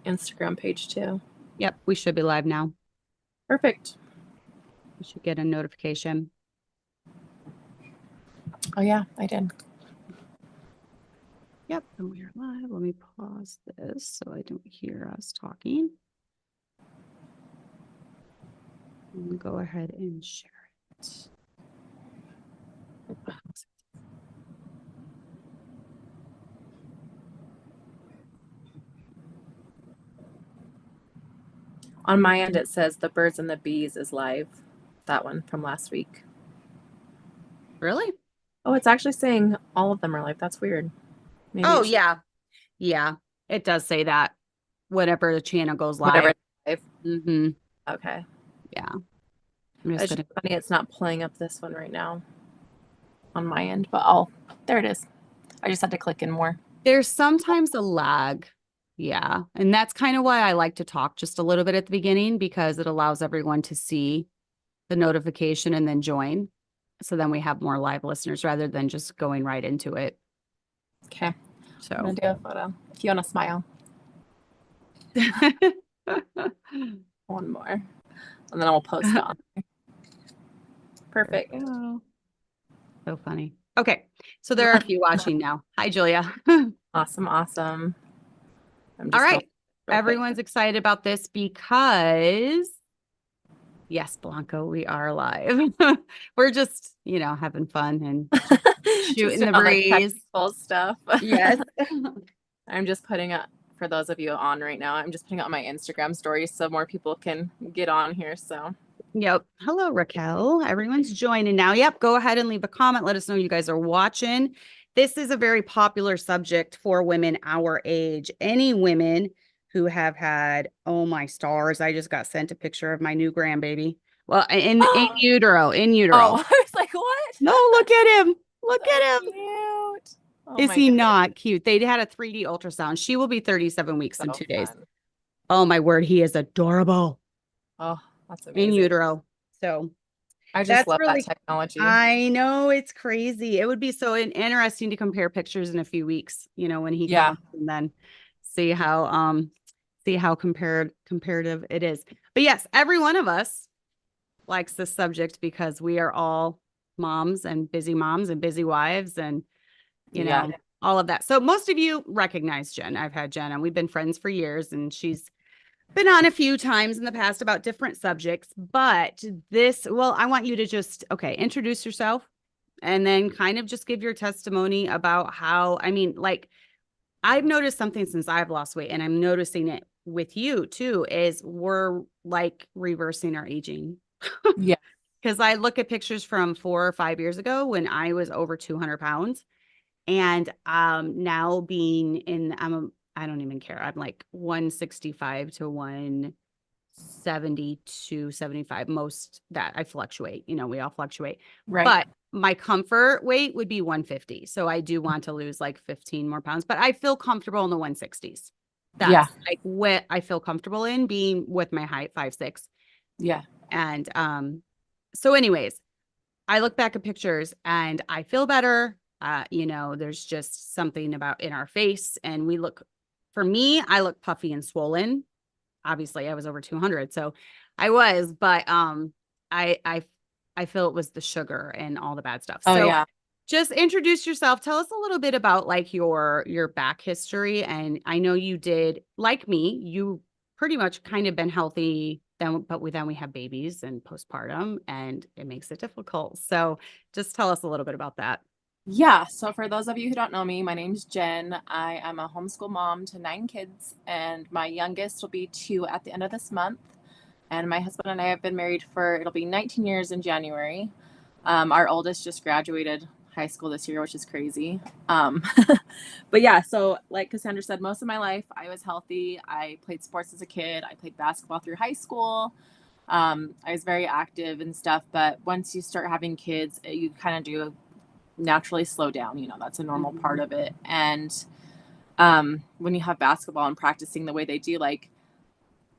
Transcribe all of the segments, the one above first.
Instagram page too. Yep, we should be live now. Perfect. We should get a notification. Oh yeah, I did. Yep, and we are live. Let me pause this so I don't hear us talking. And go ahead and share it. On my end, it says The Birds and the Bees is live. That one from last week. Really? Oh, it's actually saying all of them are live. That's weird. Maybe yeah. Yeah, it does say that whenever the channel goes live. Whenever it's live. Mm-hmm. Okay. Yeah. It's just funny it's not pulling up this one right now on my end, but there it is. I just had to click in more. There's sometimes a lag. Yeah. And that's kind of why I like to talk just a little bit at the beginning, because it allows everyone to see the notification and then join. So then we have more live listeners rather than just going right into it. Okay. So I'm gonna do a photo. If you want to smile. One more. And then I'll post it on. Perfect. So funny. Okay. So there are a few watching now. Hi, Julia. Awesome. Awesome. All right. Everyone's excited about this because, yes, Blanco, we are live. We're just, having fun and shooting the breeze. Stuff. Yes. I'm just putting it, for those of you on right now, I'm just putting it on my Instagram stories so more people can get on here. So yep. Hello, Raquel. Everyone's joining now. Yep. Go ahead and leave a comment. Let us know you guys are watching. This is a very popular subject for women our age. Any women who have had, oh my stars, I just got sent a picture of my new grandbaby. Well, in utero, in utero. Oh, I was like, what? No, look at him. Look so at him. Cute. Oh, is he not cute? They had a 3D ultrasound. She will be 37 weeks in 2 days. Oh my word. He is adorable. Oh, that's amazing. In utero. So I just love that technology. I know, it's crazy. It would be so interesting to compare pictures in a few weeks, when he comes, and then see how comparative it is. But yes, every one of us likes this subject because we are all moms and busy wives and all of that. So most of you recognize Jen. I've had Jen and we've been friends for years, and she's been on a few times in the past about different subjects, but I want you to just, introduce yourself and then kind of just give your testimony about how, I've noticed something since I've lost weight, and I'm noticing it with you too, is we're like reversing our aging. Yeah. Because I look at pictures from 4 or 5 years ago when I was over 200 pounds, and now being I don't even care. I'm like 165 to 170 to 75. Most that I fluctuate, we all fluctuate. Right. But my comfort weight would be 150. So I do want to lose like 15 more pounds, but I feel comfortable in the 160s. That's like what I feel comfortable in, being with my height, 5'6". Yeah. And so anyways, I look back at pictures and I feel better. There's just something about in our face, and for me, I look puffy and swollen. Obviously I was over 200. So I was, but I feel it was the sugar and all the bad stuff. Oh, yeah. Just introduce yourself. Tell us a little bit about like your back history. And I know you did, like me, you pretty much kind of been healthy but then we have babies and postpartum, and it makes it difficult. So just tell us a little bit about that. Yeah. So for those of you who don't know me, my name's Jen. I am a homeschool mom to 9 kids, and my youngest will be 2 at the end of this month. And my husband and I have been married it'll be 19 years in January. Our oldest just graduated high school this year, which is crazy. But yeah, so like Cassandra said, most of my life I was healthy. I played sports as a kid. I played basketball through high school. I was very active and stuff, but once you start having kids, you kind of do naturally slow down. That's a normal part of it. And when you have basketball and practicing the way they do, like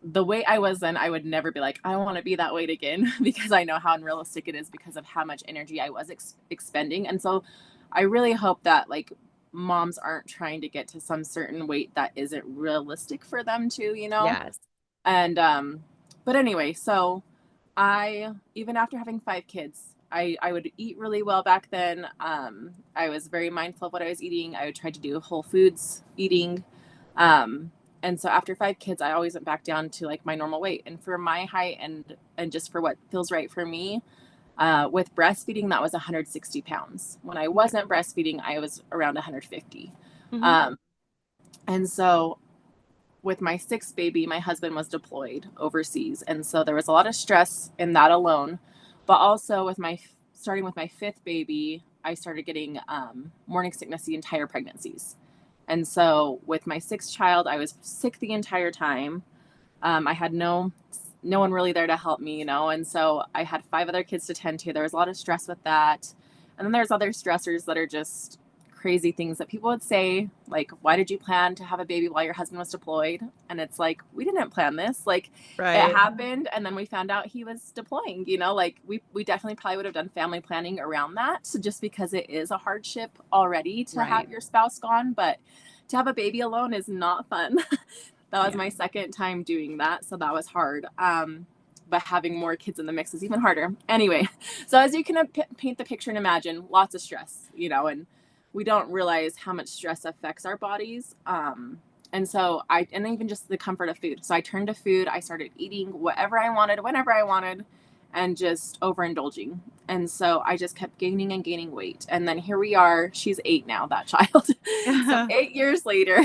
the weight I was then, I would never be like, I want to be that weight again, because I know how unrealistic it is because of how much energy I was expending. And so I really hope that like moms aren't trying to get to some certain weight that isn't realistic for them to, Yes. And but anyway, so I, even after having 5 kids, I would eat really well back then. I was very mindful of what I was eating. I would try to do whole foods eating. Um, and so after 5 kids, I always went back down to like my normal weight. And for my height and just for what feels right for me, with breastfeeding, that was 160 pounds. When I wasn't breastfeeding, I was around 150. Mm-hmm. And so with my 6th baby, my husband was deployed overseas. And so there was a lot of stress in that alone. But also with starting with my 5th baby, I started getting morning sickness the entire pregnancies. And so with my 6th child, I was sick the entire time. I had no one really there to help me, and so I had 5 other kids to tend to. There was a lot of stress with that. And then there's other stressors that are just crazy things that people would say, like, why did you plan to have a baby while your husband was deployed? And it's like, we didn't plan this. Like, Right. it happened, and then we found out he was deploying. Like we definitely probably would have done family planning around that, so just because it is a hardship already to have your spouse gone, but to have a baby alone is not fun. That was my 2nd time doing that, so that was hard. But having more kids in the mix is even harder. Anyway, so as you can paint the picture and imagine, lots of stress, and we don't realize how much stress affects our bodies. And so and even just the comfort of food. So I turned to food. I started eating whatever I wanted, whenever I wanted, and just overindulging. And so I just kept gaining and gaining weight. And then here we are. She's 8 now, that child. So 8 years later.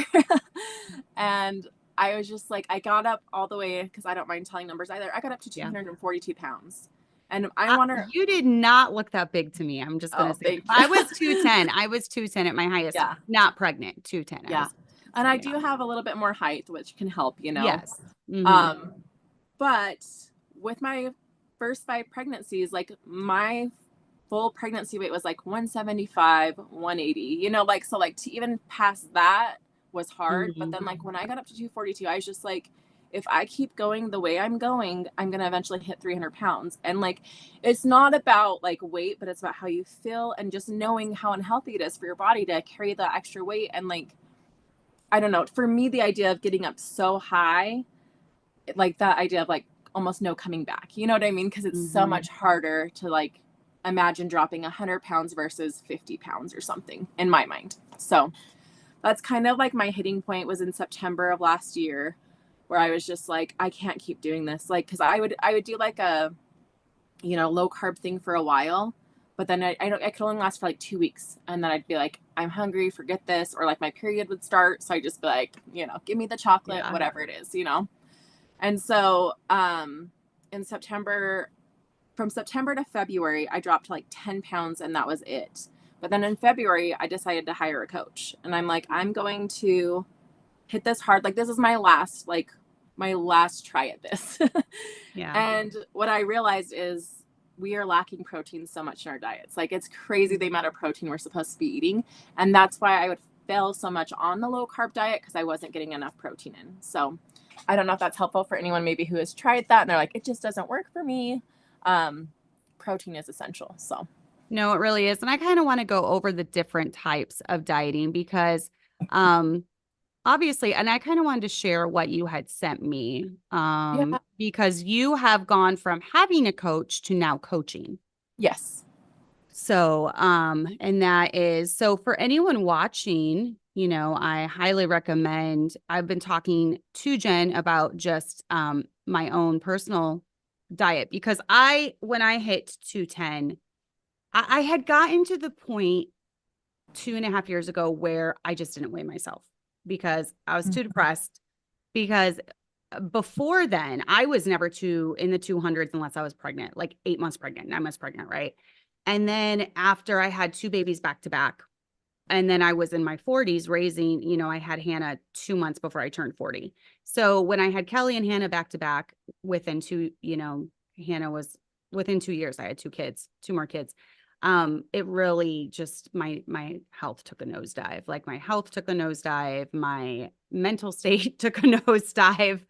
And I was just like, I got up all the way, because I don't mind telling numbers either. I got up to 242 pounds. And I want to. You did not look that big to me. I'm just going to say. I was 210. I was 210 at my highest. Yeah. Not pregnant. 210. Yeah. And I do have a little bit more height, which can help, Yes. Mm-hmm. But with my first 5 pregnancies, like my full pregnancy weight was like 175, 180, like, so like to even pass that was hard. Mm-hmm. But then like when I got up to 242, I was just like, if I keep going the way I'm going, I'm going to eventually hit 300 pounds. And like, it's not about like weight, but it's about how you feel and just knowing how unhealthy it is for your body to carry that extra weight. And like, I don't know, for me, the idea of getting up so high, like that idea of like almost no coming back, you know what I mean? Because it's so much harder to like imagine dropping 100 pounds versus 50 pounds or something in my mind. So that's kind of like my hitting point was in September of last year, where I was just like, I can't keep doing this. Like, because I would do like a, low carb thing for a while, but then I could only last for like 2 weeks. And then I'd be like, I'm hungry, forget this. Or like my period would start. So I'd just be like, give me the chocolate, whatever it is, And so in September, from September to February, I dropped like 10 pounds and that was it. But then in February, I decided to hire a coach. And I'm like, I'm going to hit this hard. Like, this is my last try at this. And what I realized is we are lacking protein so much in our diets. Like, it's crazy the amount of protein we're supposed to be eating. And that's why I would fail so much on the low carb diet, because I wasn't getting enough protein in. So I don't know if that's helpful for anyone maybe who has tried that and they're like, it just doesn't work for me. Protein is essential. So no, it really is. And I kind of want to go over the different types of dieting because obviously, and I kind of wanted to share what you had sent me because you have gone from having a coach to now coaching. Yes. So, and that is, so for anyone watching, I highly recommend, I've been talking to Jenn about just my own personal diet because when I hit 210, I had gotten to the point 2.5 years ago where I just didn't weigh myself because I was too depressed. Because before then, I was never in the 200s unless I was pregnant, like 8 months pregnant, 9 months pregnant, right? And then after I had 2 babies back to back, and then I was in my 40s raising, I had Hannah 2 months before I turned 40. So when I had Kelly and Hannah back to back within Hannah was within 2 years, I had 2 kids, 2 more kids. It really just, my health took a nosedive. Like my health took a nosedive, my mental state took a nosedive.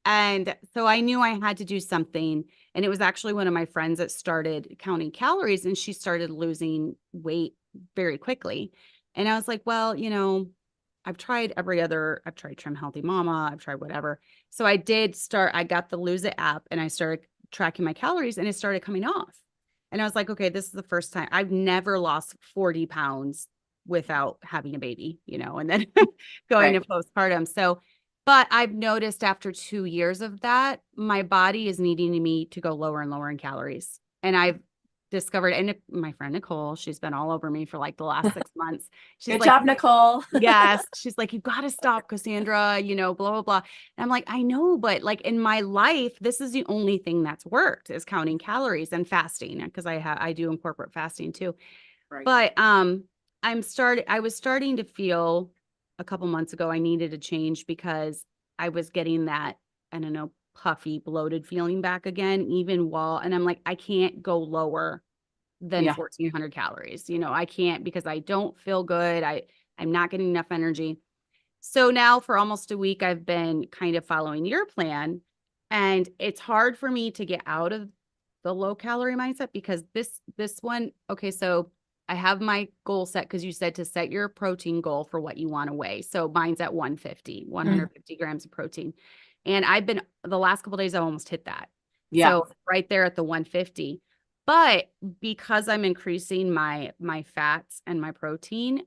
And so I knew I had to do something. And it was actually one of my friends that started counting calories and she started losing weight very quickly. And I was like, well, I've tried Trim Healthy Mama, I've tried whatever. So I got the Lose It app and I started tracking my calories and it started coming off. And I was like, okay, this is the first time I've never lost 40 pounds without having a baby, and then going to postpartum. So, but I've noticed after 2 years of that, my body is needing me to go lower and lower in calories. And I've discovered, and my friend Nicole, she's been all over me for like the last 6 months. She's Good like, job, Nicole. yes. She's like, you got to stop, Cassandra, blah, blah, blah. And I'm like, I know, but like in my life, this is the only thing that's worked is counting calories and fasting, because I do incorporate fasting too. Right. But I was starting to feel a couple months ago I needed a change because I was getting that, I don't know, puffy, bloated feeling back again, and I'm like, I can't go lower than 1,400 calories. I can't, because I don't feel good. I'm not getting enough energy. So now for almost a week, I've been kind of following your plan, and it's hard for me to get out of the low calorie mindset because this one, okay, so I have my goal set, because you said to set your protein goal for what you want to weigh. So mine's at 150 grams of protein. And the last couple of days, I almost hit that. Yeah. So right there at the 150. But because I'm increasing my fats and my protein,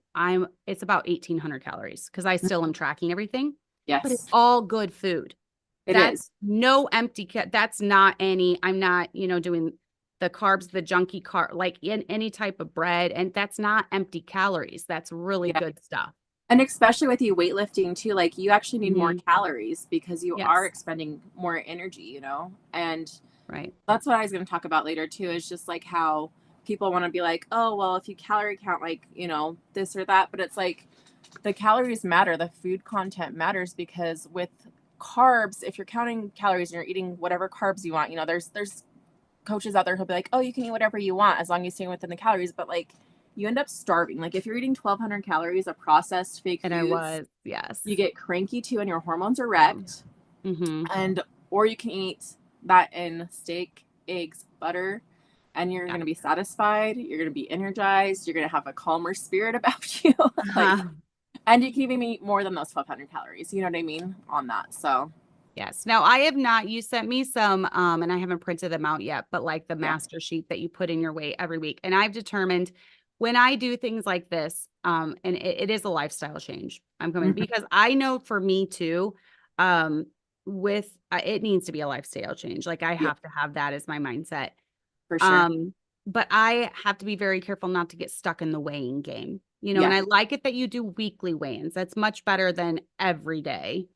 it's about 1,800 calories, because I still am tracking everything. Yes. But it's all good food. That's no empty. That's not any, I'm not, doing the carbs, the junky like in any type of bread. And that's not empty calories. That's really good stuff. And especially with you weightlifting too, like you actually need more calories because you are expending more energy, and that's what I was going to talk about later too, is just like how people want to be like, oh, well, if you calorie count, like, this or that, but it's like the calories matter. The food content matters, because with carbs, if you're counting calories and you're eating whatever carbs you want, there's coaches out there who'll be like, oh, you can eat whatever you want as long as you stay within the calories, but like you end up starving. Like if you're eating 1,200 calories of processed fake foods, you get cranky too, and your hormones are wrecked. And or you can eat that in steak, eggs, butter, and you're going to be satisfied. You're going to be energized. You're going to have a calmer spirit about you. And you can even eat more than those 1,200 calories. You know what I mean on that. So. Yes. Now I have not, you sent me some, and I haven't printed them out yet, but like the master sheet that you put in your weight every week. And I've determined when I do things like this, and it is a lifestyle change. I'm coming because I know for me too, it needs to be a lifestyle change. Like I have to have that as my mindset. For sure. But I have to be very careful not to get stuck in the weighing game, and I like it that you do weekly weigh-ins. That's much better than every day.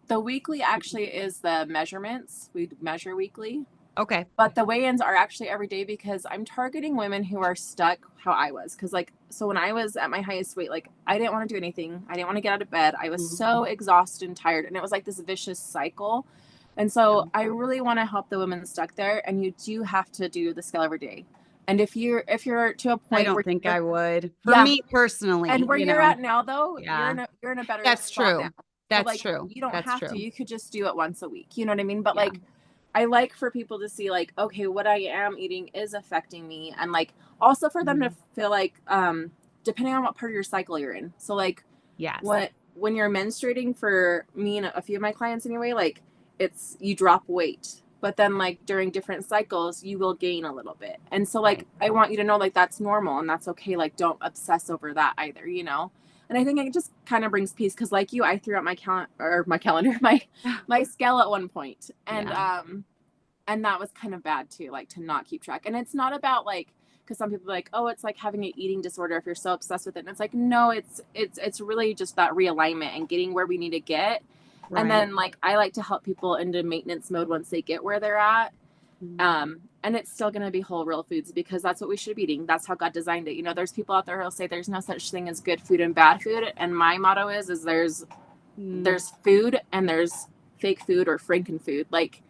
The weekly actually is the measurements. We measure weekly. Okay. But the weigh-ins are actually every day, because I'm targeting women who are stuck how I was. Because so when I was at my highest weight, like I didn't want to do anything. I didn't want to get out of bed. I was so exhausted and tired. And it was like this vicious cycle. And so I really want to help the women stuck there. And you do have to do the scale every day. And if you're to a point, I don't think I would. For me personally. And where you're at now, though, you're in a better That's spot true. now. That's true. You don't have to. You could just do it once a week. You know what I mean? But like, I like for people to see like, okay, what I am eating is affecting me. And like, also for them to feel like, depending on what part of your cycle you're in. So like, when you're menstruating, for me and a few of my clients anyway, like you drop weight, but then like during different cycles, you will gain a little bit. And so like, I want you to know like, that's normal and that's okay. Like, don't obsess over that either, And I think it just kind of brings peace, because like you, I threw out my calendar, my scale at one point. And that was kind of bad too, like to not keep track. And it's not about like, because some people are like, oh, it's like having an eating disorder if you're so obsessed with it. And it's like, no, it's really just that realignment and getting where we need to get. And then like, I like to help people into maintenance mode once they get where they're at. And it's still going to be whole real foods, because that's what we should be eating. That's how God designed it. There's people out there who'll say there's no such thing as good food and bad food. And my motto is there's food and there's fake food or Franken food. Like,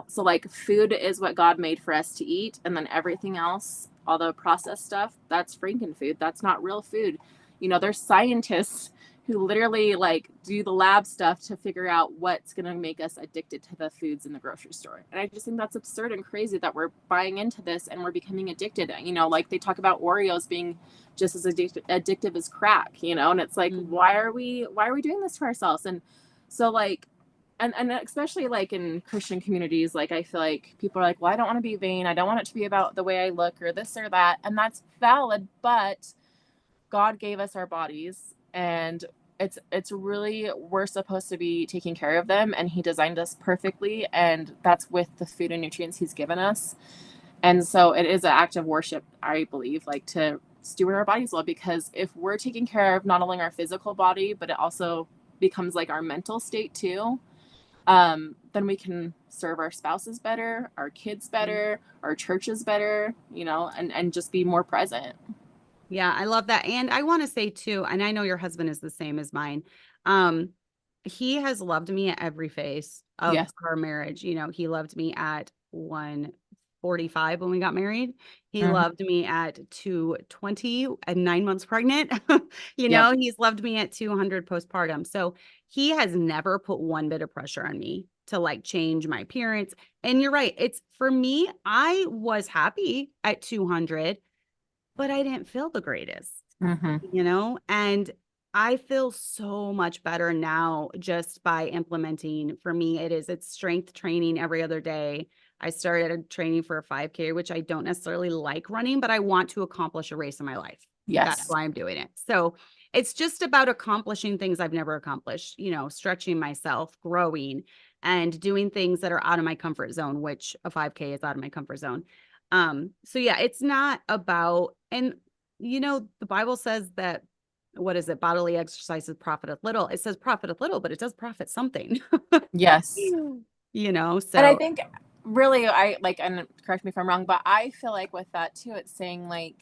so like food is what God made for us to eat. And then everything else, all the processed stuff, that's Franken food. That's not real food. There's scientists who literally like do the lab stuff to figure out what's going to make us addicted to the foods in the grocery store. And I just think that's absurd and crazy that we're buying into this and we're becoming addicted. You know, like they talk about Oreos being just as addictive as crack, you know, and it's like, why are we doing this to ourselves? And so like, and especially like in Christian communities, like I feel like people are like, well, I don't want to be vain. I don't want it to be about the way I look or this or that. And that's valid, but God gave us our bodies, and it's really, we're supposed to be taking care of them, and he designed us perfectly, and that's with the food and nutrients he's given us. And so it is an act of worship, I believe, like to steward our bodies well, because if we're taking care of not only our physical body, but it also becomes like our mental state too, then we can serve our spouses better, our kids better, our churches better, you know, and just be more present. Yeah, I love that. And I want to say too, and I know your husband is the same as mine. He has loved me at every phase of Yes. our marriage. You know, he loved me at 145 when we got married. He Mhm. loved me at 220 and 9 months pregnant. You Yep. know, he's loved me at 200 postpartum. So he has never put one bit of pressure on me to like change my appearance. And you're right. It's for me, I was happy at 200, but I didn't feel the greatest, Mm-hmm. you know? And I feel so much better now just by implementing. For me, it's strength training every other day. I started a training for a 5K, which I don't necessarily like running, but I want to accomplish a race in my life. That's Yes. why I'm doing it. So it's just about accomplishing things I've never accomplished, you know, stretching myself, growing, and doing things that are out of my comfort zone, which a 5K is out of my comfort zone. So yeah, it's not about, and you know, the Bible says that, what is it? Bodily exercises profiteth little. It says profiteth little, but it does profit something. Yes. You know, And I so think really I like, and correct me if I'm wrong, but I feel like with that too, it's saying like,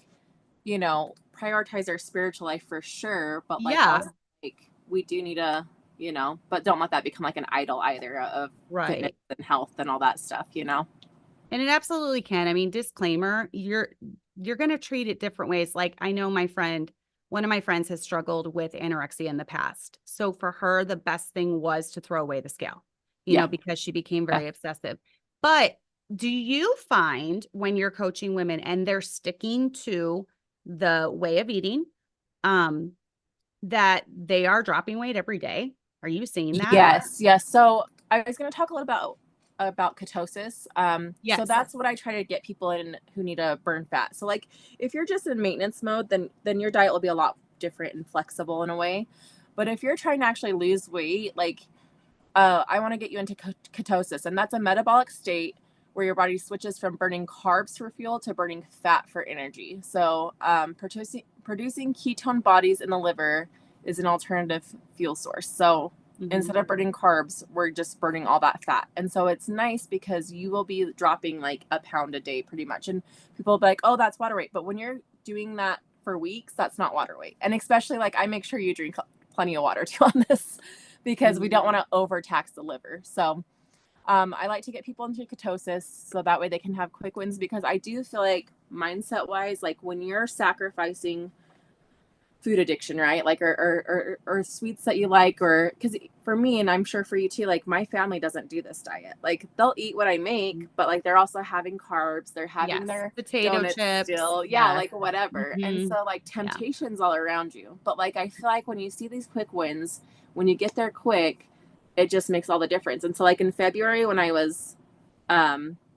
you know, prioritize our spiritual life for sure, but like yeah, also like we do need to, you know, but don't let that become like an idol either of fitness right. and health and all that stuff, you know? And it absolutely can. I mean, disclaimer, you're going to treat it different ways. Like I know one of my friends has struggled with anorexia in the past. So for her, the best thing was to throw away the scale, you Yeah. know, because she became Yeah. very obsessive. But do you find when you're coaching women and they're sticking to the way of eating, um, that they are dropping weight every day? Are you seeing that? Yes. Yes. So I was going to talk a little about ketosis. So Yes. that's what I try to get people in who need to burn fat. So like if you're just in maintenance mode, then your diet will be a lot different and flexible in a way. But if you're trying to actually lose weight, like I want to get you into ketosis, and that's a metabolic state where your body switches from burning carbs for fuel to burning fat for energy. So producing ketone bodies in the liver is an alternative fuel source. So Mhm. instead of burning carbs, we're just burning all that fat. And so it's nice because you will be dropping like a pound a day pretty much. And people will be like, oh, that's water weight. But when you're doing that for weeks, that's not water weight. And especially like I make sure you drink plenty of water too on this because we Mhm. don't want to overtax the liver. So I like to get people into ketosis so that way they can have quick wins, because I do feel like mindset wise, like when you're sacrificing food addiction, right? Like, or sweets that you like, or because for me, and I'm sure for you too, like my family doesn't do this diet. Like they'll eat what I make, but like they're also having carbs, they're having Yes. their Potato donuts chips. still. Yeah, Yes. like whatever. And Mhm. so, like, Yeah. temptations all around you. But like, I feel like when you see these quick wins, when you get there quick, it just makes all the difference. And so, like, in February, when I was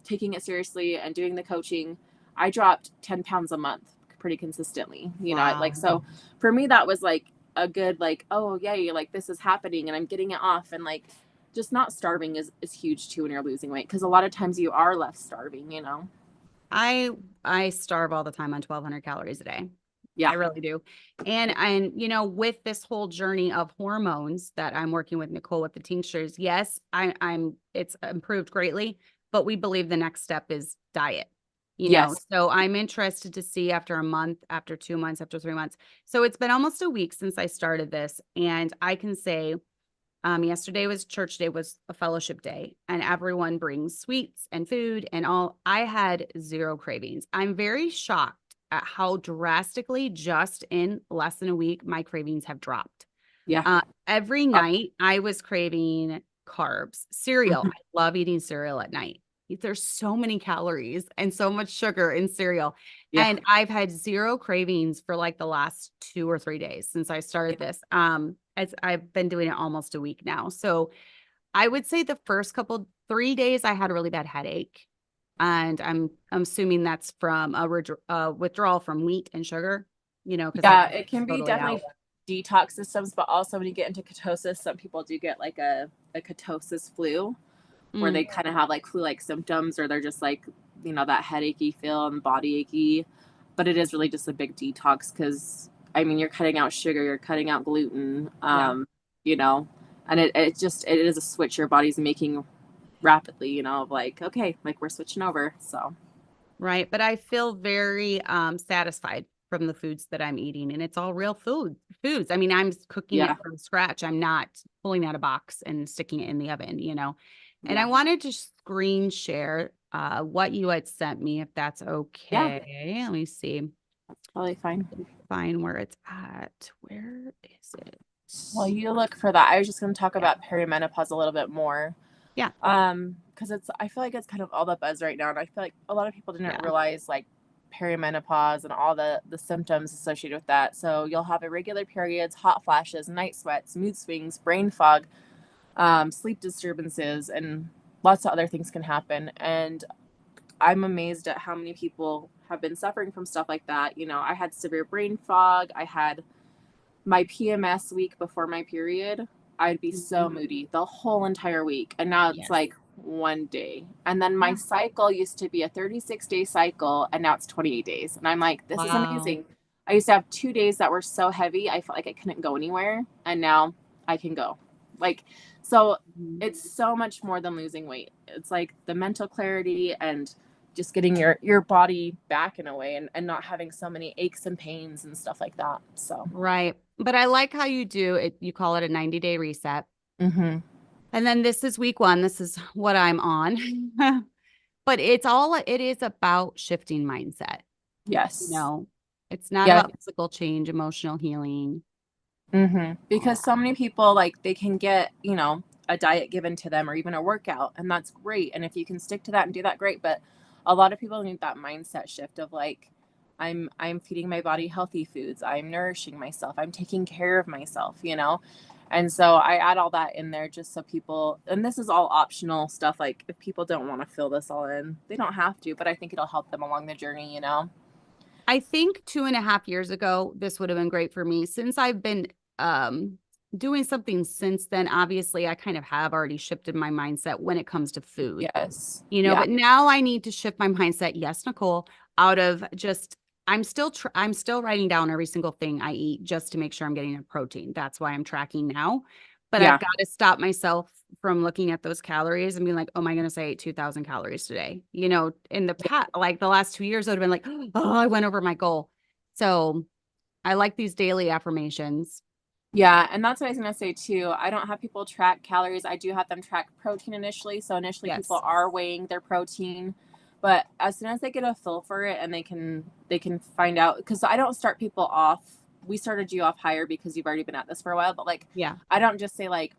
taking it seriously and doing the coaching, I dropped 10 pounds a month pretty consistently, you know, like, Wow. so for me, that was like a good, like, oh yeah, you're like, this is happening and I'm getting it off. And like, just not starving is huge too when you're losing weight. Cause a lot of times you are left starving, you know? I I starve all the time on 1,200 calories a day. I Yeah. really do. And you know, with this whole journey of hormones that I'm working with Nicole with the tinctures, yes, I'm it's improved greatly, but we believe the next step is diet. You know, Yes. so I'm interested to see after a month, after 2 months, after 3 months. So it's been almost a week since I started this, and I can say yesterday was church day, was a fellowship day, and everyone brings sweets and food and all. I had zero cravings. I'm very shocked at how drastically just in less than a week my cravings have dropped. Yeah. Every Oh, night I was craving carbs, cereal. mhm. I love eating cereal at night. There's so many calories and so much sugar in cereal. Yeah. And I've had zero cravings for like the last 2 or 3 days since I started Yeah. this. As I've been doing it almost a week now. So I would say the first 3 days I had a really bad headache. And I'm assuming that's from a withdrawal from wheat and sugar, because I Yeah, was it can be totally definitely out. detox systems, but also when you get into ketosis, some people do get like a ketosis flu where Mm, they kind of have like flu-like symptoms, or they're just like, that headachy feel and body achy. But it is really just a big detox because I mean you're cutting out sugar, you're cutting out gluten, yeah. you know, and it is a switch your body's making rapidly, of like, okay, like we're switching over. So Right. But I feel very satisfied from the foods that I'm eating. And it's all real foods. I mean, I'm cooking it yeah, from scratch. I'm not pulling out a box and sticking it in the oven. And I yeah, wanted to screen share what you had sent me, if that's yeah, okay. Let me see. totally fine. Find where it's at. Where is it? Well, you look for that. I was just going to talk Yeah. about perimenopause a little bit more. Yeah. Because I feel like it's kind of all the buzz right now, and I feel like a lot of people didn't Yeah. realize like perimenopause and all the symptoms associated with that. So you'll have irregular periods, hot flashes, night sweats, mood swings, brain fog, sleep disturbances, and lots of other things can happen. And I'm amazed at how many people have been suffering from stuff like that. I had severe brain fog. I had my PMS week before my period. I'd be so Mhm. moody the whole entire week. And now it's Yes. like one day. And then my Yeah. cycle used to be a 36-day cycle, and now it's 28 days. And I'm like, this is Wow. amazing. I used to have 2 days that were so heavy, I felt like I couldn't go anywhere. And now I can go. Like, so Mhm. it's so much more than losing weight. It's like the mental clarity and just getting your body back in a way, and not having so many aches and pains and stuff like that. So, Right. But I like how you do it. You call it a 90-day reset. mm-hmm. And then this is week one. This is what I'm on. But it is about shifting mindset. You Yes. know, it's not Yeah. about physical change, emotional healing. Mm-hmm. Because so many people, like, they can get, a diet given to them or even a workout, and that's great. And if you can stick to that and do that, great. But a lot of people need that mindset shift of like, I'm feeding my body healthy foods. I'm nourishing myself. I'm taking care of myself. And so I add all that in there just so people, and this is all optional stuff. Like, if people don't want to fill this all in, they don't have to, but I think it'll help them along the journey. I think 2.5 years ago, this would have been great for me. Since I've been um, doing something since then, obviously, I kind of have already shifted my mindset when it comes to food. Yes. Yeah. But now I need to shift my mindset. Yes, Nicole, out of just I'm still writing down every single thing I eat just to make sure I'm getting a protein. That's why I'm tracking now. But I've Yeah. got to stop myself from looking at those calories and being like, oh my goodness, I ate 2,000 calories today. In the past, like the last 2 years, I would have been like, oh, I went over my goal. So I like these daily affirmations. Yeah, and that's what I was gonna say too. I don't have people track calories. I do have them track protein initially. So initially people Yes. are weighing their protein, but as soon as they get a feel for it and they can find out, because I don't start people off. We started you off higher because you've already been at this for a while, but like Yeah. I don't just say like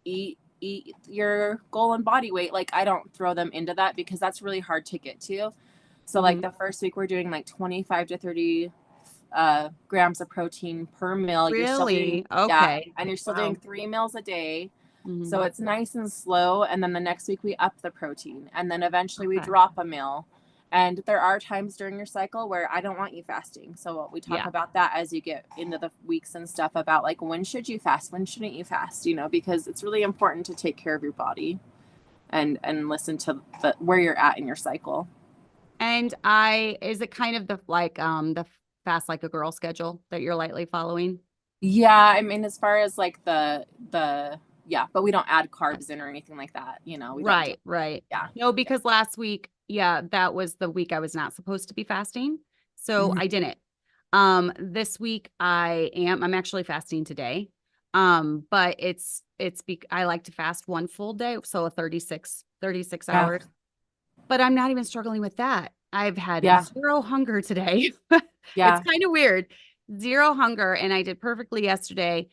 eat your goal and body weight. Like I don't throw them into that because that's really hard to get to. So like Mhm. the first week we're doing like 25 to 30 grams of protein per meal. You're still doing, Really? yeah, Okay. and you're still doing Wow. 3 meals a day. Mhm. So it's nice and slow. And then the next week we up the protein, and then eventually we Okay. drop a meal. And there are times during your cycle where I don't want you fasting. So we talk Yeah. about that as you get into the weeks and stuff, about like when should you fast, when shouldn't you fast, because it's really important to take care of your body and listen to where you're at in your cycle. And is it kind of the fast like a girl schedule that you're lightly following? Yeah, I mean, as far as like the yeah, but we don't add carbs in or anything like that. We don't do. Right, right. Yeah. No, because last week, yeah, that was the week I was not supposed to be fasting. So Mhm. I didn't. This week I'm actually fasting today. But I like to fast one full day, so a 36 Yeah. hours. But I'm not even struggling with that. I've had Yeah. zero hunger today. It's Yeah. kind of weird. Zero hunger, and I did perfectly yesterday.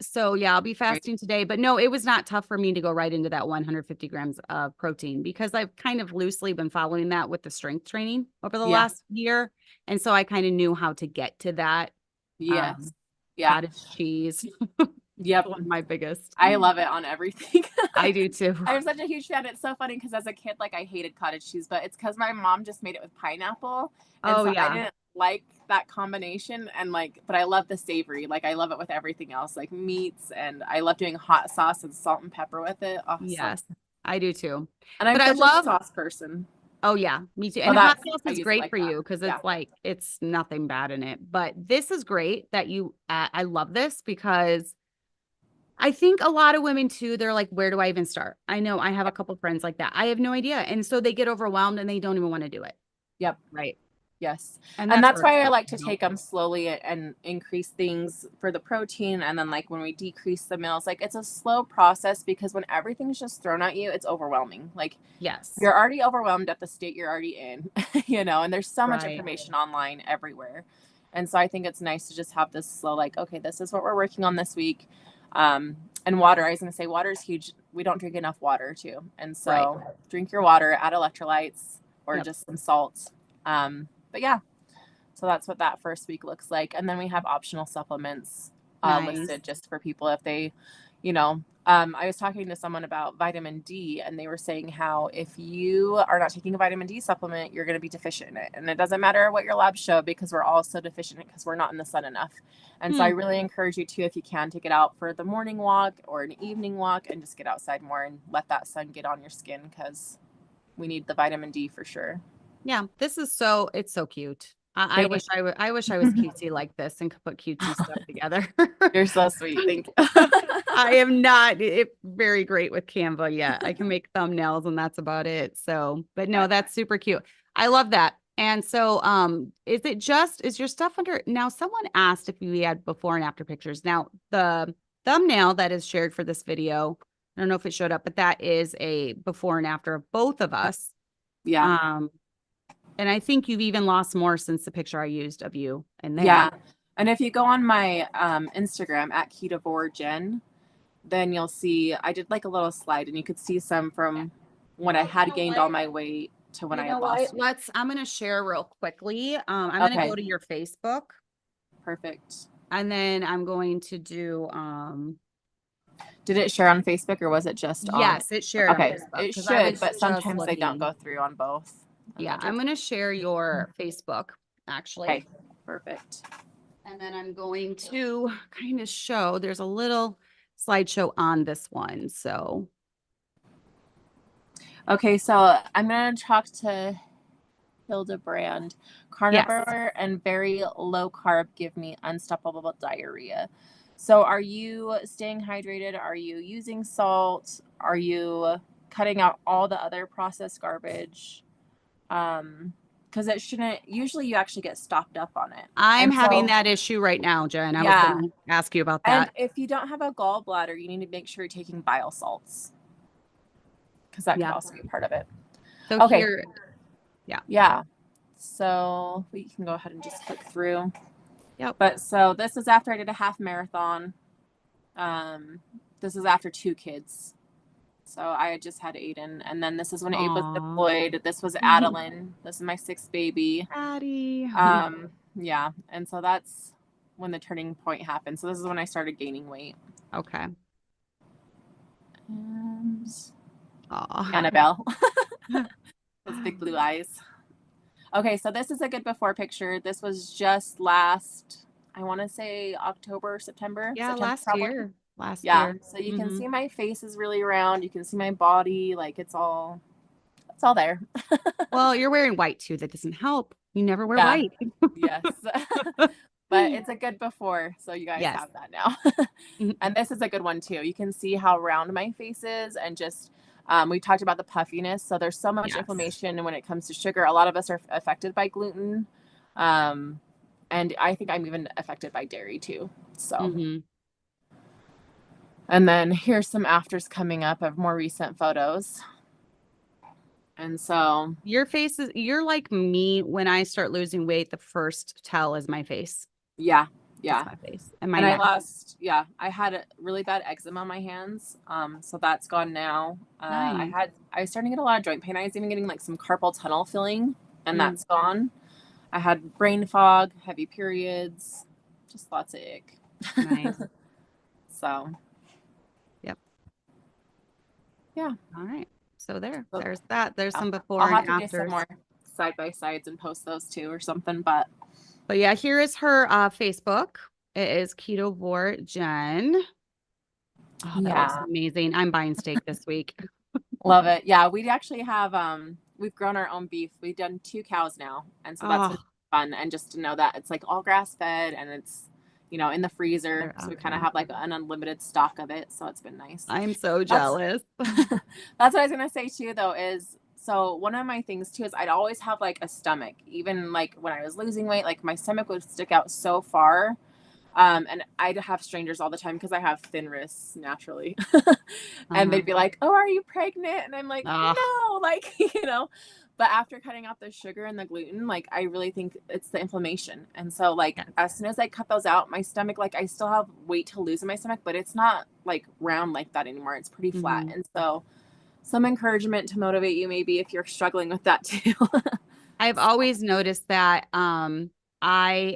So yeah, I'll be fasting today, but no, it was not tough for me to go right into that 150 grams of protein because I've kind of loosely been following that with the strength training over the last year. And so I kind of knew how to get to that. Yes. Cottage cheese. Yep. One of my biggest. I love it on everything. I do too. I'm such a huge fan. It's so funny because as a kid, like I hated cottage cheese, but it's because my mom just made it with pineapple. And so I didn't like that combination. And like, but I love the savory. Like I love it with everything else, like meats, and I love doing hot sauce and salt and pepper with it. Oh, yes, I do too. And I'm such a sauce person. Oh yeah, me too. And hot sauce is great for you because it's like, it's nothing bad in it. But this is great that you, I love this because I think a lot of women too, they're like, where do I even start? I know I have a couple friends like that. I have no idea. And so they get overwhelmed and they don't even want to do it. Yep. Right. Yes. And that's why I like to take them slowly and increase things for the protein. And then like when we decrease the meals, like it's a slow process because when everything's just thrown at you, it's overwhelming. Like, yes, you're already overwhelmed at the state you're already in, and there's so much information online everywhere. And so I think it's nice to just have this slow, like, okay, this is what we're working on this week. And water, I was going to say water is huge. We don't drink enough water too. And so drink your water, add electrolytes or just some salt. But yeah, so that's what that first week looks like. And then we have optional supplements listed just for people if they, I was talking to someone about vitamin D and they were saying how if you are not taking a vitamin D supplement, you're going to be deficient in it. And it doesn't matter what your labs show because we're all so deficient in it because we're not in the sun enough. And so I really encourage you to, if you can, take it out for the morning walk or an evening walk and just get outside more and let that sun get on your skin because we need the vitamin D for sure. Yeah, this is it's so cute. I wish I was cutesy like this and could put cutesy stuff together. You're so sweet. Thank you. I am not very great with Canva yet. I can make thumbnails and that's about it. So, but no, that's super cute. I love that. And so, is your stuff under now? Someone asked if we had before and after pictures. Now, the thumbnail that is shared for this video, I don't know if it showed up, but that is a before and after of both of us. Yeah. And I think you've even lost more since the picture I used of you in there. Yeah. And if you go on my Instagram at KJV Jenn, then you'll see I did like a little slide and you could see some from when I had gained all my weight to when I had lost. I'm going to share real quickly. I'm going to go to your Facebook. Perfect. And then I'm going to do, did it share on Facebook or was it just on? Yes, it shared on Facebook. It should, but sometimes they don't go through on both. Yeah, I'm going to share your Facebook actually. Okay, perfect. And then I'm going to kind of show, there's a little slideshow on this one. So. Okay, so I'm going to talk to Hildebrand. Carnivore and very low carb give me unstoppable diarrhea. So are you staying hydrated? Are you using salt? Are you cutting out all the other processed garbage? Because it shouldn't, usually you actually get stopped up on it. I'm having that issue right now, Jen. I was going to ask you about that. And if you don't have a gallbladder, you need to make sure you're taking bile salts because that could also be part of it. So yeah. So we can go ahead and just click through. Yep. But so this is after I did a half marathon. This is after 2 kids. So I just had Aiden, and then this is when Abe was deployed. This was Adeline. This is my 6th baby. Addie. Yeah. And so that's when the turning point happened. So this is when I started gaining weight. Okay. And Annabelle. Those big blue eyes. Okay, so this is a good before picture. This was just last, I want to say October, September. Yeah, September, last probably. year. Last year. So you can see my face is really round. You can see my body, like it's all there. Well, you're wearing white too. That doesn't help. You never wear white. Yes. But it's a good before. So you guys have that now. And this is a good one too. You can see how round my face is and just, we talked about the puffiness. So there's so much inflammation when it comes to sugar. A lot of us are affected by gluten. And I think I'm even affected by dairy too. So. And then here's some afters coming up of more recent photos. And so your face is, you're like me when I start losing weight, the first tell is my face. Yeah. Yeah. my face and my And neck. I had a really bad eczema on my hands. So that's gone now. Nice. I was starting to get a lot of joint pain. I was even getting like some carpal tunnel feeling, and Mm. that's gone. I had brain fog, heavy periods, just lots of ick. Nice. So, yep. Yeah. All right. So there's that. There's some before I'll have and to do some afters. more side by sides and post those too or something. But yeah, here is her Facebook. It is Ketovore Jenn. Oh, that looks amazing. I'm buying steak this week. Love it. Yeah, we actually have we've grown our own beef. We've done 2 cows now, and so that's been fun. And just to know that it's like all grass fed and it's, you know, in the freezer, so we kind of have like an unlimited stock of it. So it's been nice. I'm so jealous. That's what I was gonna say too, though, is so one of my things too is I'd always have like a stomach, even like when I was losing weight, like my stomach would stick out so far. And I'd have strangers all the time because I have thin wrists naturally. And they'd be like, "Oh, are you pregnant?" And I'm like, "No," like, you know. But after cutting out the sugar and the gluten, like I really think it's the inflammation. And so like as soon as I cut those out, my stomach, like I still have weight to lose in my stomach, but it's not like round like that anymore. It's pretty flat. And so some encouragement to motivate you maybe if you're struggling with that too. I've always noticed that and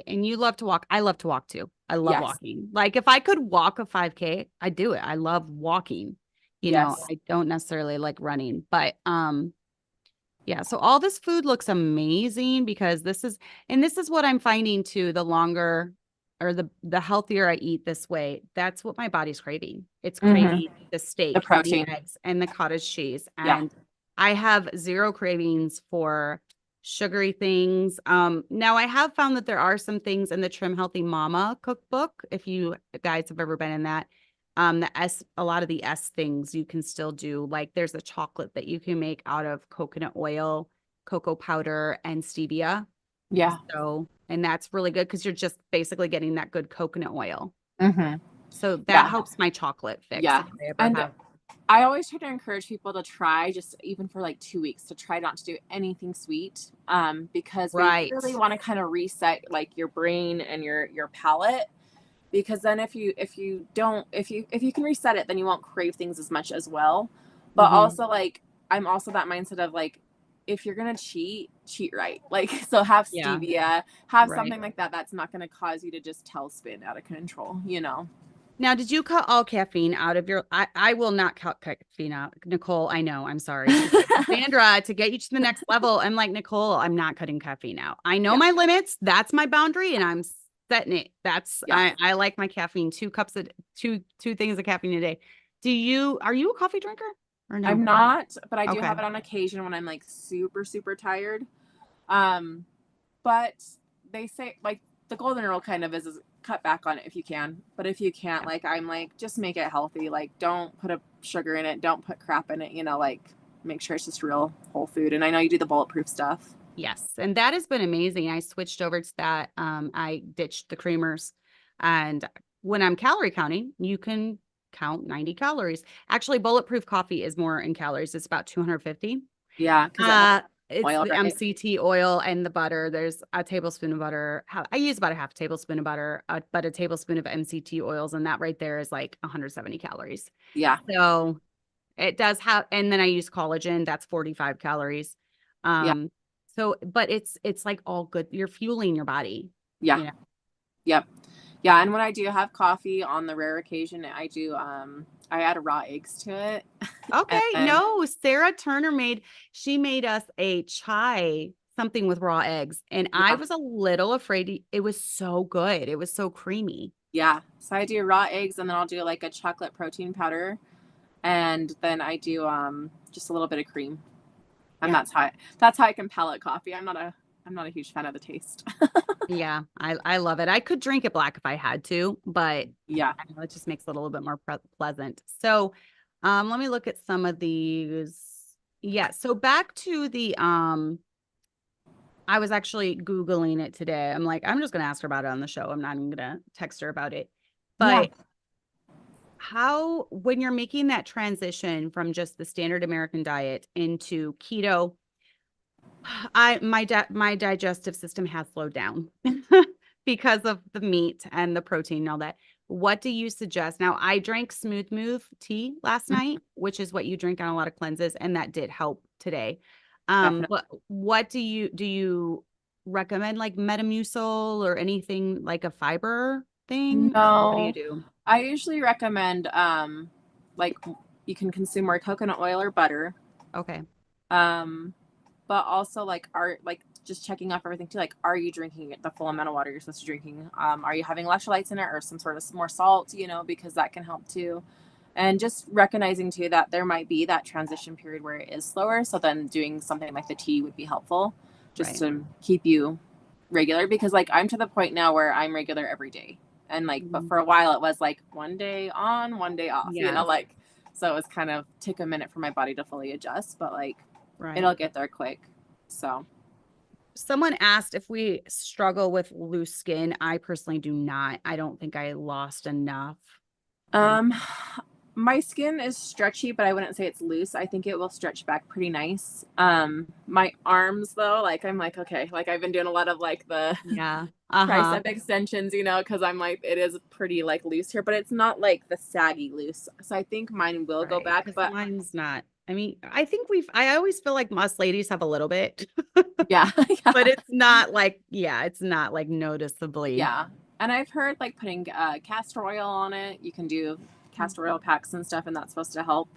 you love to walk. I love to walk too. I love walking. Like if I could walk a 5K, I'd do it. I love walking. You know, I don't necessarily like running, but yeah, so all this food looks amazing because this is what I'm finding too, the longer or the healthier I eat this way, that's what my body's craving. It's craving the steak, the protein, the eggs, and the cottage cheese. And I have zero cravings for sugary things. Now I have found that there are some things in the Trim Healthy Mama cookbook, if you guys have ever been in that. A lot of the S things you can still do. Like there's a chocolate that you can make out of coconut oil, cocoa powder, and stevia. Yeah. So, and that's really good because you're just basically getting that good coconut oil. Mm-hmm. So that helps my chocolate fix. Yeah. And I always try to encourage people to try just even for like 2 weeks to try not to do anything sweet. Because we really want to kind of reset like your brain and your palate. Because then if you can reset it, then you won't crave things as much as well. But also like I'm also that mindset of like if you're gonna cheat right. Like so have stevia, have something like that that's not gonna cause you to just tailspin out of control, you know. Now, did you cut all caffeine out of your I will not cut caffeine out. Nicole, I know, I'm sorry. Sandra, to get you to the next level, I'm like, Nicole, I'm not cutting caffeine out. I know my limits. That's my boundary, and I'm setting it. That's I like my caffeine, 2 things of caffeine a day. Are you a coffee drinker or no? I'm not, but I do have it on occasion when I'm like super, super tired. But they say like the golden rule kind of is cut back on it if you can. But if you can't, like I'm like, just make it healthy. Like don't put a sugar in it, don't put crap in it, you know, like make sure it's just real whole food. And I know you do the bulletproof stuff. Yes. And that has been amazing. I switched over to that. I ditched the creamers. And when I'm calorie counting, you can count 90 calories. Actually, bulletproof coffee is more in calories. It's about 250. Yeah. It's oil, the MCT oil and the butter. There's a tablespoon of butter. I use about a half tablespoon of butter, but a tablespoon of MCT oils. And that right there is like 170 calories. Yeah. So it does have, and then I use collagen. That's 45 calories. So, but it's like all good. You're fueling your body. Yeah. You know? Yep. Yeah. And when I do have coffee on the rare occasion, I add raw eggs to it. Okay. No, Sarah Turner made us a chai, something with raw eggs. And I was a little afraid. It was so good. It was so creamy. Yeah. So I do raw eggs and then I'll do like a chocolate protein powder. And then I do just a little bit of cream. And that's how I can palate coffee. I'm not a huge fan of the taste. Yeah, I love it. I could drink it black if I had to, but yeah, I know it just makes it a little bit more pleasant. So, let me look at some of these. Yeah, so back to the I was actually Googling it today. I'm like, I'm just gonna ask her about it on the show. I'm not even gonna text her about it. But how, when you're making that transition from just the standard American diet into keto, my digestive system has slowed down. because of the meat and the protein and all that. What do you suggest? Now, I drank Smooth Move tea last night, which is what you drink on a lot of cleanses, and that did help today. Definitely. But what do you recommend, like Metamucil or anything like a fiber thing? Or what do you No, do? I usually recommend like you can consume more coconut oil or butter. Okay. Um, but also like just checking off everything too. Like, are you drinking the full amount of water you're supposed to be drinking? Are you having electrolytes in it or some sort of more salt, because that can help too. And just recognizing too that there might be that transition period where it is slower. So then doing something like the tea would be helpful just Right. to keep you regular, because like I'm to the point now where I'm regular every day. And like, but Mhm. for a while it was like one day on, one day off, Yes. like, so it was kind of took a minute for my body to fully adjust, but like Right. it'll get there quick. So, Someone asked if we struggle with loose skin. I personally do not. I don't think I lost enough. um, my skin is stretchy, but I wouldn't say it's loose. I think it will stretch back pretty nice. My arms though, like I'm like, okay, like I've been doing a lot of like the Yeah. Uh-huh. tricep extensions, because I'm like, it is pretty like loose here, but it's not like the saggy loose. So I think mine will go Right. back, Because but mine's not. I mean, I always feel like us ladies have a little bit, yeah, yeah, but it's not like, yeah, it's not like noticeably. yeah. And I've heard like putting castor oil on it. You can do castor oil packs and stuff, and that's supposed to help.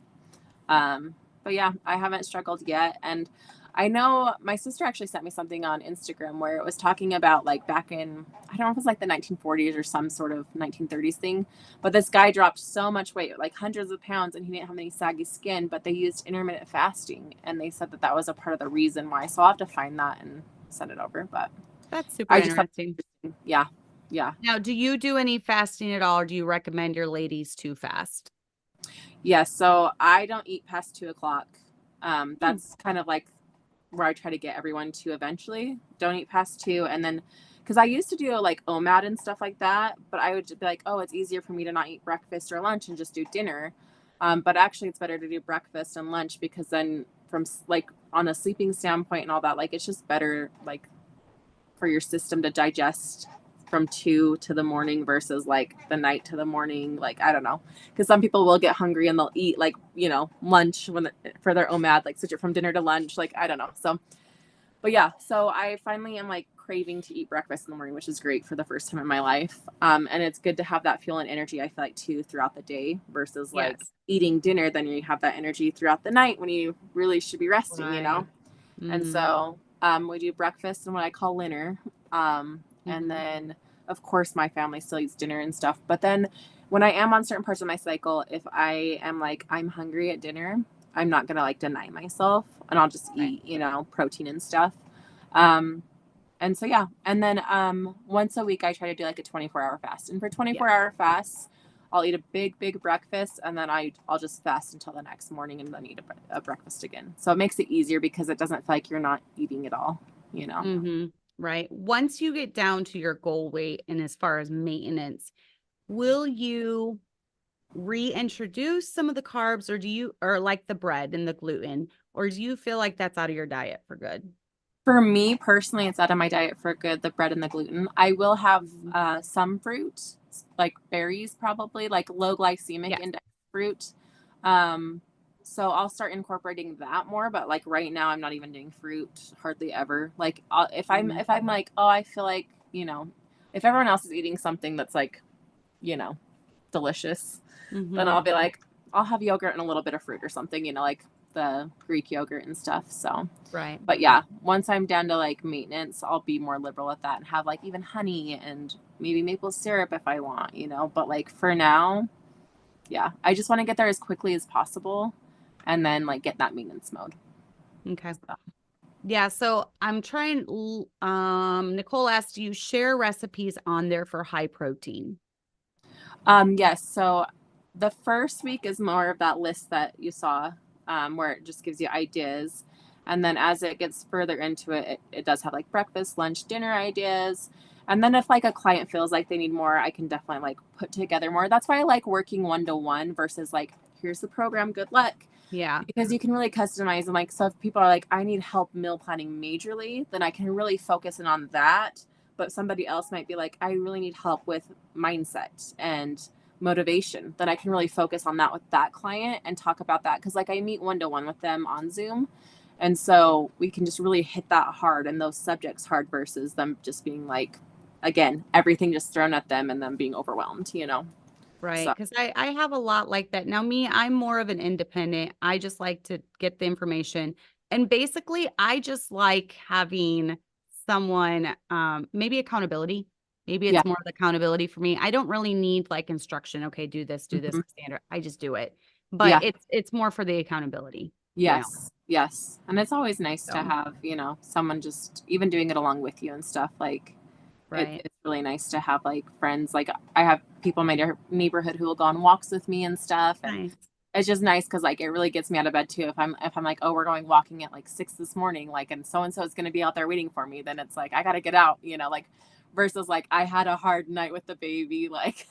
But yeah, I haven't struggled yet. And I know my sister actually sent me something on Instagram where it was talking about like back in, I don't know if it's like the 1940s or some sort of 1930s thing, but this guy dropped so much weight, like hundreds of pounds, and he didn't have any saggy skin, but they used intermittent fasting. And they said that that was a part of the reason why. So I'll have to find that and send it over. But That's super I just thought, interesting. yeah, yeah. Now, do you do any fasting at all, or do you recommend your ladies to fast? Yeah, so I don't eat past 2 o'clock. Hmm. That's kind of like where I try to get everyone to eventually. Don't eat past 2. And then, because I used to do like OMAD and stuff like that, but I would be like, oh, it's easier for me to not eat breakfast or lunch and just do dinner. But actually, it's better to do breakfast and lunch, because then, from like on a sleeping standpoint and all that, like it's just better like for your system to digest from 2 to the morning versus like the night to the morning. Like, I don't know, because some people will get hungry and they'll eat like, lunch for their OMAD, like switch it from dinner to lunch, like I don't know. So but yeah, so I finally am like craving to eat breakfast in the morning, which is great for the first time in my life. And it's good to have that fuel and energy, I feel like, too, throughout the day versus like Yes. eating dinner. Then you have that energy throughout the night when you really should be resting. Right. And Mm-hmm. so we do breakfast and what I call dinner. And Mm-hmm. then, of course, my family still eats dinner and stuff. But then when I am on certain parts of my cycle, if I am like, I'm hungry at dinner, I'm not going to like deny myself, and I'll just Right. eat, protein and stuff. Um, and so, yeah. And then once a week, I try to do like a 24-hour fast. And for Yeah. 24-hour fasts, I'll eat a big, big breakfast, and then I'll just fast until the next morning and then eat a breakfast again. So it makes it easier because it doesn't feel like you're not eating at all. Mm-hmm. Right. Once you get down to your goal weight and as far as maintenance, will you reintroduce some of the carbs, or like the bread and the gluten, or do you feel like that's out of your diet for good? For me personally, it's out of my diet for good, the bread and the gluten. I will have Mhm. some fruit, like berries, probably, like low glycemic Yes. index fruit. Um, so I'll start incorporating that more. But like right now, I'm not even doing fruit hardly ever. Like if I'm Mhm. if I'm like, oh, I feel like if everyone else is eating something that's like delicious, then Mhm. I'll be like, I'll have yogurt and a little bit of fruit or something, like the Greek yogurt and stuff. So. Right. But yeah, once I'm down to like maintenance, I'll be more liberal with that and have like even honey and maybe maple syrup if I want. But like for now, yeah, I just want to get there as quickly as possible and then like get that maintenance mode. Okay. So, Yeah, so I'm trying Nicole asked, do you share recipes on there for high protein? yes. So the first week is more of that list that you saw, where it just gives you ideas. And then as it gets further into it does have like breakfast, lunch, dinner ideas. And then if like a client feels like they need more, I can definitely like put together more. That's why I like working 1-to-1 versus like, here's the program, good luck. Yeah. Because you can really customize, and like, so if people are like, I need help meal planning majorly, then I can really focus in on that. but somebody else might be like, I really need help with mindset and motivation, then I can really focus on that with that client and talk about that. Cause like I meet one-to-one with them on Zoom. And so we can just really hit that hard and those subjects hard versus them just being like, again, everything just thrown at them and them being overwhelmed, you know? Right. So, Because I have a lot like that. Now, me, I'm more of an independent. I just like to get the information. And basically, I just like having someone, maybe accountability. Maybe yeah. it's more of the accountability for me. I don't really need like instruction. Okay, do this Mhm. standard. I just do it. But Yeah. it's more for the accountability, you know. Yes. Yes. And it's always nice to So, have, someone just even doing it along with you and stuff. Like right. it's really nice to have like friends. Like I have people in my neighborhood who will go on walks with me and stuff. And Nice. it's just nice because like it really gets me out of bed too. If I'm like, oh, we're going walking at like 6 this morning, like, and so is going to be out there waiting for me, then it's like I got to get out, like versus like I had a hard night with the baby, like,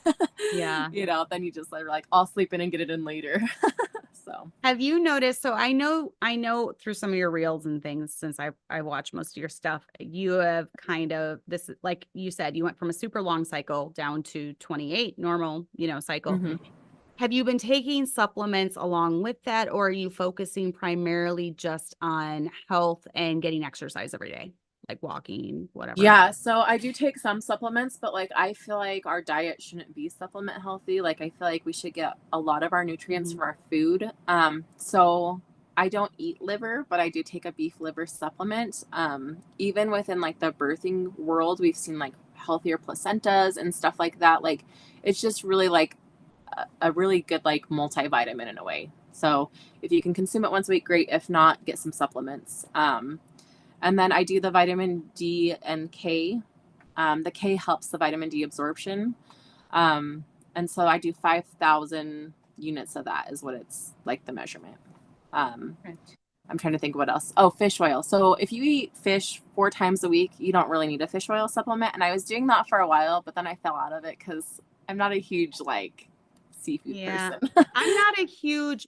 Yeah. then you just like I'll sleep in and get it in later. So Have you noticed? So I know through some of your reels and things, since I watch most of your stuff, you have kind of this, like you said, you went from a super long cycle down to 28 normal, cycle. mhm. Have you been taking supplements along with that, or are you focusing primarily just on health and getting exercise every day, like walking, whatever? Yeah, so I do take some supplements, but like I feel like our diet shouldn't be supplement healthy. Like I feel like we should get a lot of our nutrients Mhm. from our food. So I don't eat liver, but I do take a beef liver supplement. Even within like the birthing world, we've seen like healthier placentas and stuff like that. Like it's just really like a really good like multivitamin in a way. So if you can consume it once a week, great. If not, get some supplements. And then I do the vitamin D and K. The K helps the vitamin D absorption. And so I do 5,000 units of that is what it's like the measurement. Um, Okay. I'm trying to think what else. Oh, fish oil. So if you eat fish 4 times a week, you don't really need a fish oil supplement. And I was doing that for a while, but then I fell out of it because I'm not a huge like seafood Yeah. person. I'm not a huge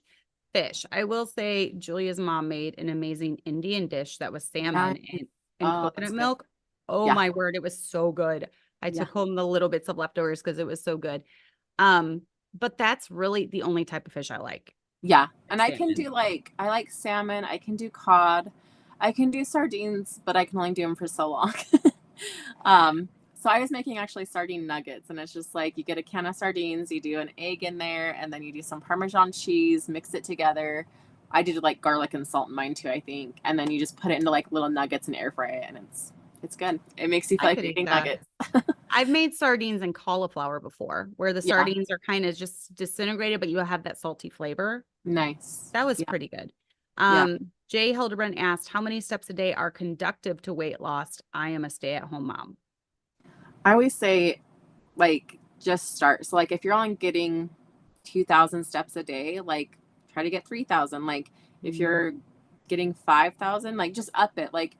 fish. I will say Julia's mom made an amazing Indian dish that was salmon Nice. and Oh, coconut that's good. milk. Oh Yeah. my word, it was so good. I Yeah. took home the little bits of leftovers because it was so good. But that's really the only type of fish I like. Yeah. And I can Salmon. do like, I like salmon. I can do cod. I can do sardines, but I can only do them for so long. So I was making actually sardine nuggets, and it's just like you get a can of sardines, you do an egg in there, and then you do some Parmesan cheese, mix it together. I did like garlic and salt in mine too, I think. And then you just put it into like little nuggets and air fry it, and it's good. It makes you I feel like could you're eat eating that. nuggets. I've made sardines and cauliflower before, where the Yeah. sardines are kind of just disintegrated, but you have that salty flavor. Nice. That was Yeah. pretty good. Yeah. Jay Hildebrand asked, how many steps a day are conductive to weight loss? I am a stay-at-home mom. I always say like just start. So like if you're only getting 2,000 steps a day, like try to get 3,000. Like if Mhm. you're getting 5,000, like just up it. Like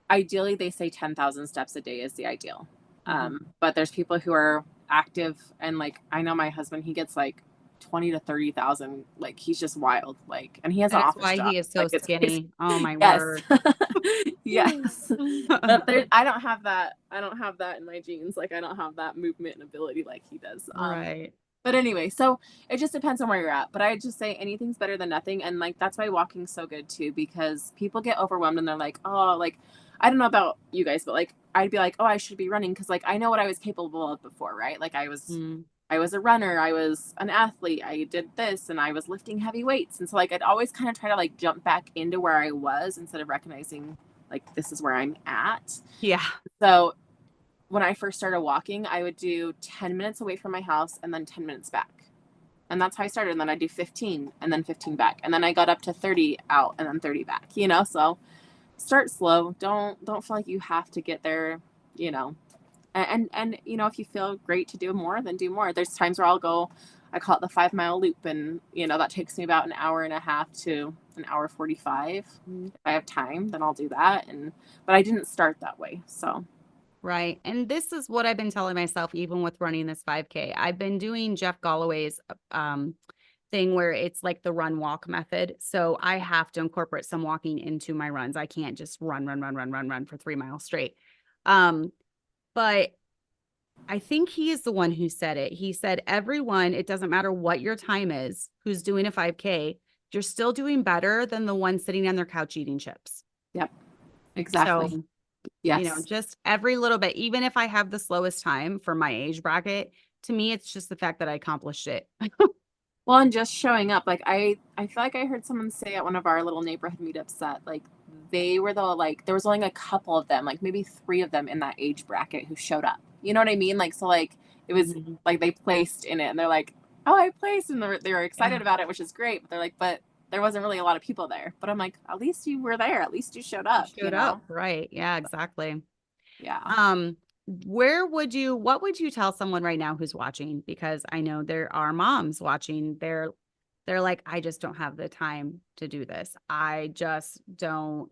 ideally they say 10,000 steps a day is the ideal. Mhm. But there's people who are active and like I know my husband, he gets like 20 to 30,000. Like he's just wild. Like, and he has an That's office why job. he is so Like it's crazy. skinny. Oh my Yes. word. Yes. But there, I don't have that. I don't have that in my genes. Like I don't have that movement and ability like he does. Right. But anyway, so it just depends on where you're at. But I just say anything's better than nothing. And like that's why walking's so good too, because people get overwhelmed and they're like, oh, like I don't know about you guys, but like I'd be like, oh, I should be running because like I know what I was capable of before, right? Like Mm, I was a runner, I was an athlete, I did this and I was lifting heavy weights. And so like I'd always kind of try to like jump back into where I was instead of recognizing like this is where I'm at. yeah. So when I first started walking, I would do 10 minutes away from my house and then 10 minutes back. And that's how I started. And then I do 15 and then 15 back. And then I got up to 30 out and then 30 back, So start slow. Don't feel like you have to get there, you know. And if you feel great to do more, then do more. There's times where I'll go, I call it the 5 mile loop, and that takes me about an hour and a half to an hour 45. Mm, If I have time, then I'll do that. But I didn't start that way. So right. And this is what I've been telling myself, even with running this 5K. I've been doing Jeff Galloway's thing where it's like the run walk method. So I have to incorporate some walking into my runs. I can't just run for 3 miles straight. Um, but I think he is the one who said it. He said, everyone, it doesn't matter what your time is, who's doing a 5K, you're still doing better than the one sitting on their couch eating chips. Yep. Exactly. So, Yes. just every little bit, even if I have the slowest time for my age bracket, to me, it's just the fact that I accomplished it. Well, and just showing up, like I feel like I heard someone say at one of our little neighborhood meetups that like they were the like there was only a couple of them, like maybe 3 of them in that age bracket who showed up. You know what I mean? Like so like it was Mhm. like they placed in it and they're like, "Oh, I placed." And they were excited Yeah. about it, which is great. But they're like, "But there wasn't really a lot of people there." But I'm like, "At least you were there. At least you showed You up, you showed up. know?" Right. Yeah, exactly. Yeah. Um, what would you tell someone right now who's watching? Because I know there are moms watching. They're like, I just don't have the time to do this. I just don't,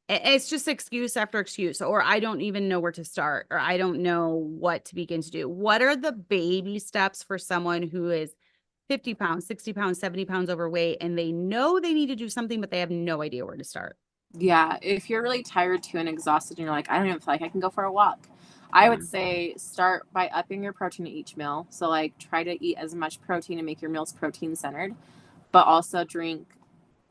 it's just excuse after excuse, or I don't even know where to start, or I don't know what to begin to do. What are the baby steps for someone who is 50 pounds, 60 pounds, 70 pounds overweight, and they know they need to do something, but they have no idea where to start? Yeah, if you're really tired too and exhausted and you're like, I don't even feel like I can go for a walk, I Yeah. would say start by upping your protein at each meal. So like try to eat as much protein and make your meals protein centered, but also drink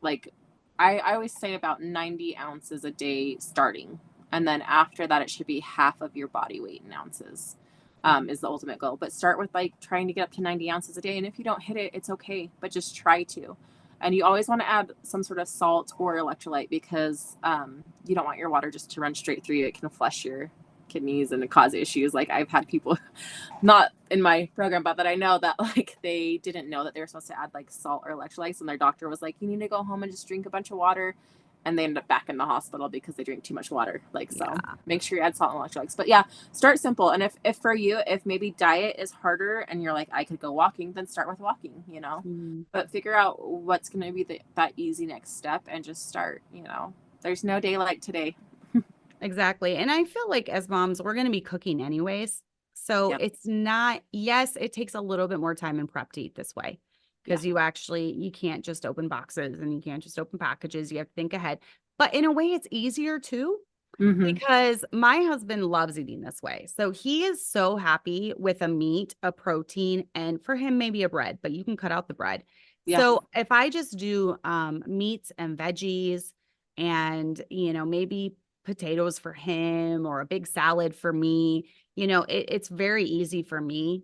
like I always say about 90 ounces a day starting. And then after that it should be half of your body weight in ounces. Is the ultimate goal. But start with like trying to get up to 90 ounces a day. And if you don't hit it, it's okay. But just try to. And you always want to add some sort of salt or electrolyte because you don't want your water just to run straight through you. It can flush your kidneys and cause issues. Like I've had people, not in my program, but that I know that like they didn't know that they were supposed to add like salt or electrolytes, and their doctor was like, "You need to go home and just drink a bunch of water," and they ended up back in the hospital because they drank too much water. Like so, Yeah. make sure you add salt and electrolytes. But yeah, start simple. And if for you, if maybe diet is harder and you're like, I could go walking, then start with walking. Mhm. But figure out what's going to be that easy next step and just start. There's no day like today. Exactly. And I feel like as moms, we're going to be cooking anyways. So Yep. it's not, yes, it takes a little bit more time and prep to eat this way Yeah. because you can't just open boxes and you can't just open packages. You have to think ahead. But in a way, it's easier too Mm-hmm. because my husband loves eating this way. So he is so happy with a meat, a protein, and for him, maybe a bread, but you can cut out the bread. Yeah. So if I just do meats and veggies and, maybe potatoes for him or a big salad for me, it's very easy for me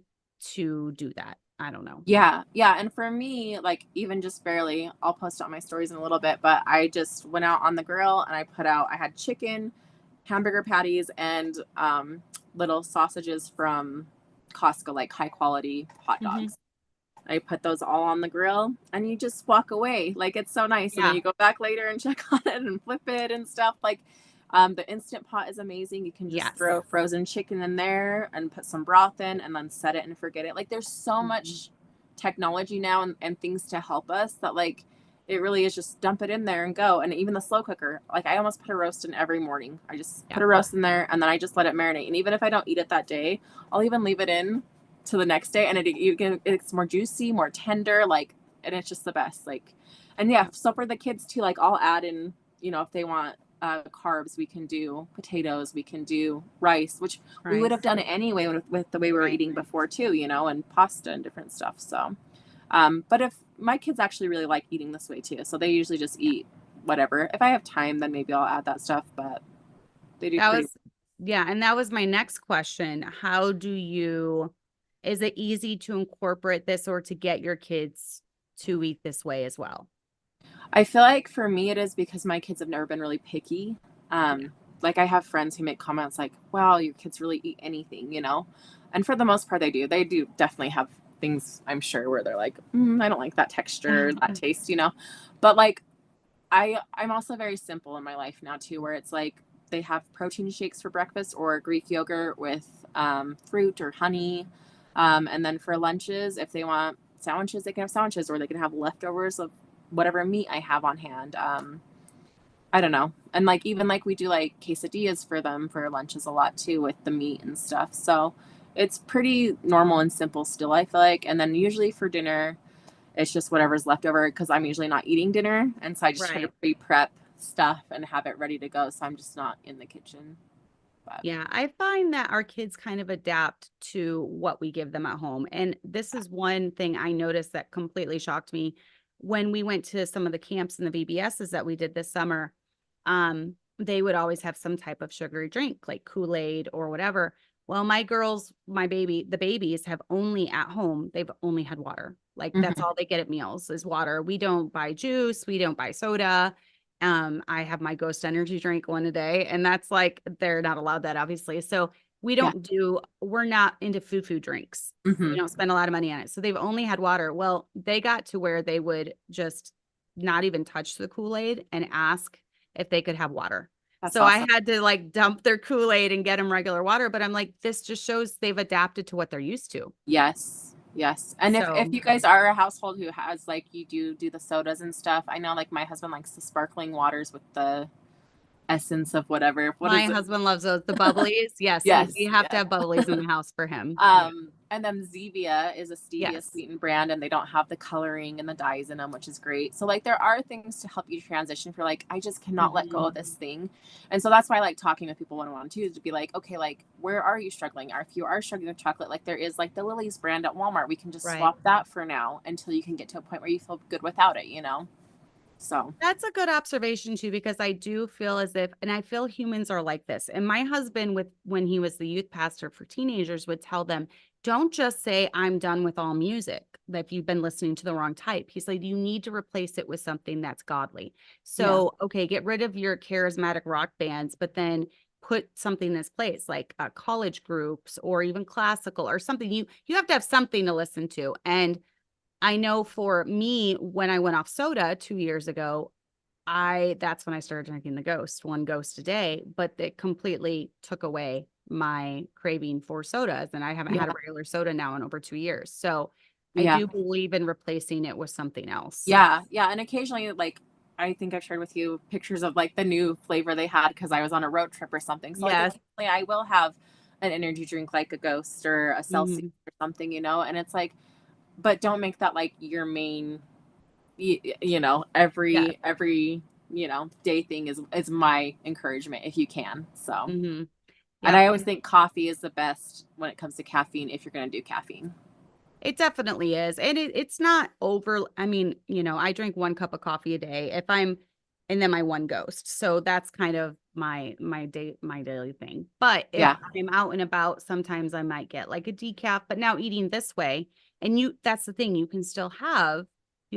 to do that. I don't know. Yeah, yeah. And for me, like even just barely, I'll post on my stories in a little bit, but I just went out on the grill and I had chicken, hamburger patties, and little sausages from Costco, like high quality hot Mhm. dogs. I put those all on the grill and you just walk away. Like it's so nice. And then Yeah. you go back later and check on it and flip it and stuff. Like the Instant Pot is amazing. You can just Yes. throw frozen chicken in there and put some broth in and then set it and forget it. Like there's so Mhm. much technology now and things to help us that like it really is just dump it in there and go. And even the slow cooker, like I almost put a roast in every morning. I just Yeah. put a roast in there and then I just let it marinate. And even if I don't eat it that day, I'll even leave it in to the next day and it's more juicy, more tender, like, and it's just the best. Like, and yeah, so for the kids too, like I'll add in, if they want carbs, we can do potatoes, we can do rice, which we would Rice. have done it anyway with the way we were Right. eating before too, and pasta and different stuff. So but if my kids actually really like eating this way too, so they usually just eat whatever. If I have time, then maybe I'll add that stuff, but they do That pretty. was, yeah. And that was my next question. Is it easy to incorporate this or to get your kids to eat this way as well? I feel like for me it is because my kids have never been really picky. Yeah. Like I have friends who make comments like, "Wow, your kids really eat anything." And for the most part, they do. They do definitely have things, I'm sure, where they're like, "I don't like that texture, that taste." But like, I'm also very simple in my life now too, where it's like they have protein shakes for breakfast or Greek yogurt with fruit or honey, and then for lunches, if they want sandwiches, they can have sandwiches, or they can have leftovers of whatever meat I have on hand. I don't know. And like even like we do like quesadillas for them for lunches a lot too with the meat and stuff. So it's pretty normal and simple still, I feel like. And then usually for dinner, it's just whatever's left over because I'm usually not eating dinner. And so I just try to Right. pre-prep stuff and have it ready to go. So I'm just not in the kitchen. Yeah, I find that our kids kind of adapt to what we give them at home. And this is one thing I noticed that completely shocked me when we went to some of the camps and the VBSs that we did this summer. They would always have some type of sugary drink like Kool-Aid or whatever. Well, my girls, the babies have only at home, they've only had water. Like that's all they get at meals is water. We don't buy juice, we don't buy soda. I have my Ghost energy drink one a day, and that's like they're not allowed that obviously. So we're not into food drinks. We don't spend a lot of money on it. So they've only had water. Well, they got to where they would just not even touch the Kool-Aid and ask if they could have water. That's so awesome. I had to like dump their Kool-Aid and get them regular water. But I'm like, this just shows they've adapted to what they're used to. Yes. And So, if you guys are a household who has like you do the sodas and stuff, I know like my husband likes the sparkling waters with the essence of whatever. What my is it? husband loves those, the bubblies. Yes, Yes. we have to have bubblies in the house for him. And then Zevia is a stevia Yes. sweetened brand, and they don't have the coloring and the dyes in them, which is great. So like there are things to help you transition for like I just cannot let go of this thing, and so that's why I like talking with people one-on-one too, to be like, okay, like where are you struggling? Or if you are struggling with chocolate, like there is like the Lily's brand at Walmart, we can just swap that for now until you can get to a point where you feel good without it, you know. So That's a good observation too, because I do feel as if, and I feel humans are like this. And my husband, when he was the youth pastor for teenagers, would tell them, don't just say, I'm done with all music. If you've been listening to the wrong type, he's like, you need to replace it with something that's godly. So, okay, get rid of your charismatic rock bands, but then put something in this place, like college groups or even classical or something. You have to have something to listen to. And I know for me, when I went off soda 2 years ago, that's when I started drinking the Ghost, one Ghost a day, but it completely took away my craving for sodas. And I haven't had a regular soda now in over 2 years. So I do believe in replacing it with something else. Yeah. And occasionally, like I think I've shared with you pictures of like the new flavor they had because I was on a road trip or something. So like occasionally I will have an energy drink like a Ghost or a Celsius or something, you know, and it's like, but don't make that like your main, you know, every you know day thing is my encouragement if you can. So and I always think coffee is the best when it comes to caffeine if you're going to do caffeine. It definitely is. And it's not over. I mean, you know, I drink 1 cup of coffee a day and then my one Ghost. So that's kind of my daily thing. But if I'm out and about, sometimes I might get like a decaf, but now eating this way, and that's the thing, you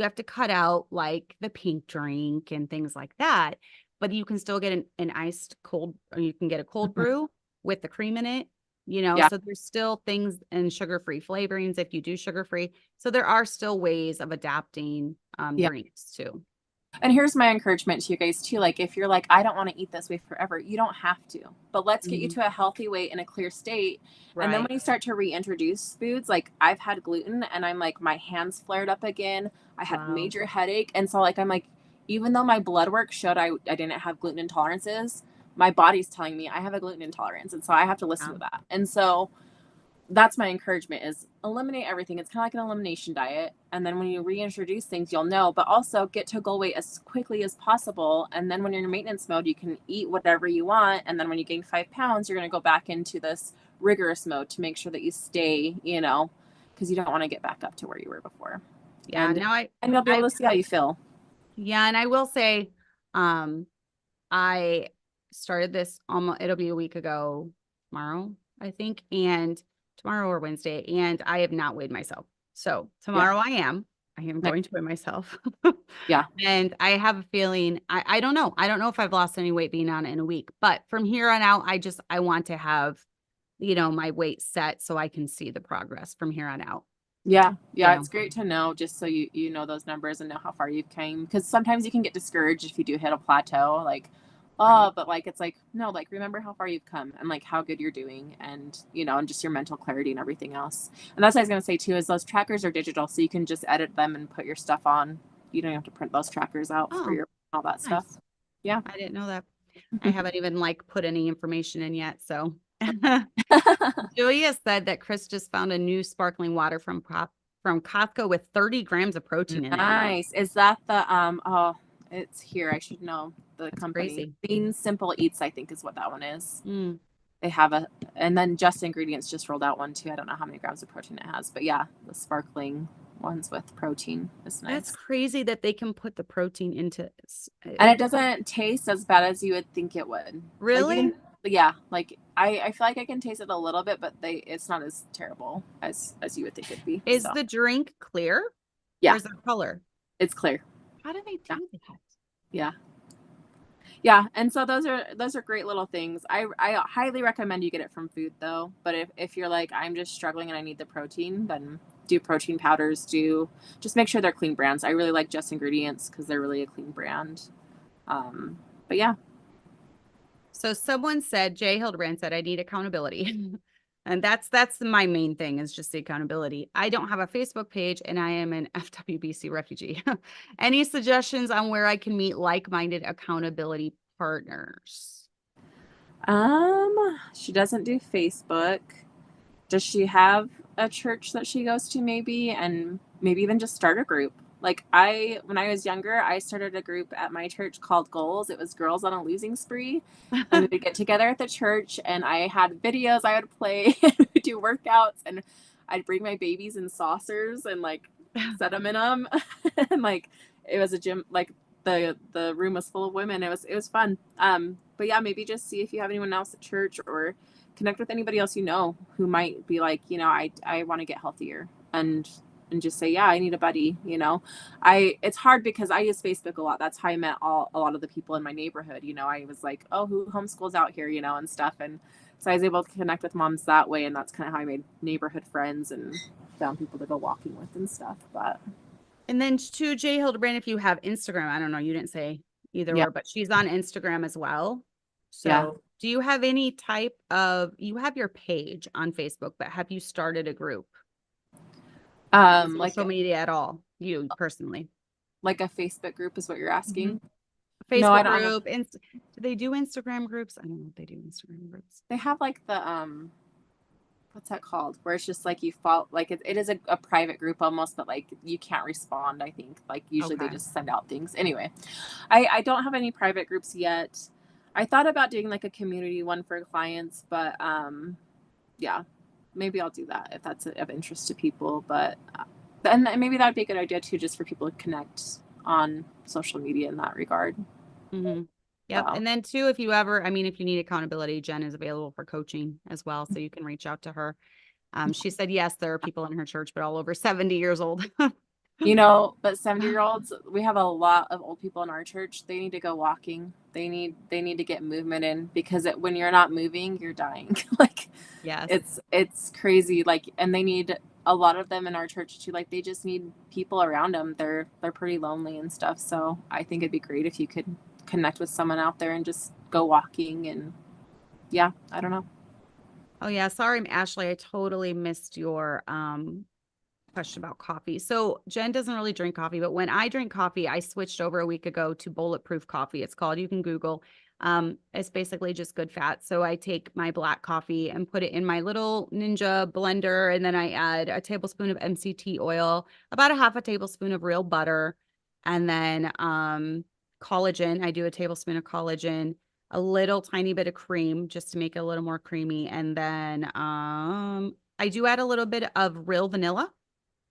have to cut out like the pink drink and things like that, but you can still get an iced cold, or you can get a cold brew with the cream in it. You know, so there's still things and sugar-free flavorings if you do sugar-free. So there are still ways of adapting drinks too. And here's my encouragement to you guys too. Like if you're like, I don't want to eat this way forever, you don't have to. But let's get you to a healthy weight in a clear state. And then when you start to reintroduce foods, like I've had gluten and I'm like, my hands flared up again. I had major headache. And so like I'm like, even though my blood work showed I didn't have gluten intolerances, my body's telling me I have a gluten intolerance. And so I have to listen to that. And so that's my encouragement is eliminate everything. It's kind of like an elimination diet. And then when you reintroduce things, you'll know, but also get to a goal weight as quickly as possible. And then when you're in maintenance mode, you can eat whatever you want. And then when you gain 5 pounds, you're going to go back into this rigorous mode to make sure that you stay, you know, because you don't want to get back up to where you were before. Yeah. And you'll be able to see how you feel. Yeah. And I will say, I started this it'll be a week ago tomorrow, I think. And tomorrow or Wednesday, and I have not weighed myself. So tomorrow I am going to weigh myself. And I have a feeling, I don't know. I don't know if I've lost any weight being on it in a week, but from here on out, I want to have, you know, my weight set so I can see the progress from here on out. Yeah. It's great to know just so you know those numbers and know how far you've came. Because sometimes you can get discouraged if you do hit a plateau, like, but like it's like no, like remember how far you've come and like how good you're doing, and you know, and just your mental clarity and everything else. And that's what I was gonna say too, is those trackers are digital, so you can just edit them and put your stuff on. You don't have to print those trackers out for your all that stuff. Yeah, I didn't know that. I haven't even like put any information in yet. So Julia said that Chris just found a new sparkling water from Costco with 30 grams of protein in it. Nice. Is that the it's here. I should know the company. Crazy. Bean Simple Eats, I think is what that one is. they have and then Just Ingredients just rolled out one too. I don't know how many grams of protein it has, but yeah, the sparkling ones with protein is nice. That's crazy that they can put the protein into. And it doesn't taste as bad as you would think it would. Really? Yeah, like I feel like I can taste it a little bit, but it's not as terrible as you would think it'd be. Is the drink clear? Yeah. Or is it color? It's clear. How do they do that? Yeah. Yeah, and so those are great little things. I highly recommend you get it from food though. But if you're like, I'm just struggling and I need the protein, then do protein powders. Just make sure they're clean brands. I really like Just Ingredients because they're really a clean brand. But yeah. So someone said, Jay Hildebrand said, I need accountability. And that's my main thing, is just the accountability. I don't have a Facebook page and I am an FWBC refugee. Any suggestions on where I can meet like-minded accountability partners? She doesn't do Facebook. Does she have a church that she goes to maybe? And maybe even just start a group. Like when I was younger, I started a group at my church called Goals. It was Girls on a Losing Spree. And we would get together at the church and I had videos I would play and we'd do workouts and I'd bring my babies in saucers and like set them in them. And like, it was a gym, like the room was full of women. It was fun. But yeah, maybe just see if you have anyone else at church or connect with anybody else, who might be like, I want to get healthier and just say, yeah, I need a buddy. It's hard because I use Facebook a lot. That's how I met a lot of the people in my neighborhood. I was like, oh, who homeschools out here, and stuff. And so I was able to connect with moms that way. And that's kind of how I made neighborhood friends and found people to go walking with and stuff. And then to Jay Hildebrand, if you have Instagram, I don't know, you didn't say either way, but she's on Instagram as well. So do you have any type of, you have your page on Facebook, but have you started a group? Social media at all, you personally? Like a Facebook group is what you're asking? Mm-hmm. Facebook group. Do they do Instagram groups? I don't know if they do Instagram groups. They have like the, what's that called? Where it's just like you follow, like it is a private group almost, but like you can't respond, I think. Like usually they just send out things. Anyway, I don't have any private groups yet. I thought about doing like a community one for clients, but yeah, maybe I'll do that if that's of interest to people. But and maybe that would be a good idea too, just for people to connect on social media in that regard. Mm-hmm. Yep. Wow. And then too, if you need accountability, Jenn is available for coaching as well. So you can reach out to her. She said, yes, there are people in her church, but all over 70 years old. But 70-year-olds, we have a lot of old people in our church. They need to go walking. They need to get movement in, because when you're not moving, you're dying. Like, yes, it's crazy. Like, and they need, a lot of them in our church too. Like, they just need people around them. They're pretty lonely and stuff. So I think it'd be great if you could connect with someone out there and just go walking. And yeah, I don't know. Oh yeah. Sorry, Ashley. I totally missed your, question about coffee. So Jenn doesn't really drink coffee, but when I drink coffee, I switched over a week ago to bulletproof coffee. It's called, you can Google. It's basically just good fat. So I take my black coffee and put it in my little Ninja blender. And then I add a tablespoon of MCT oil, about a half a tablespoon of real butter. And then, collagen. I do a tablespoon of collagen, a little tiny bit of cream just to make it a little more creamy. And then, I do add a little bit of real vanilla.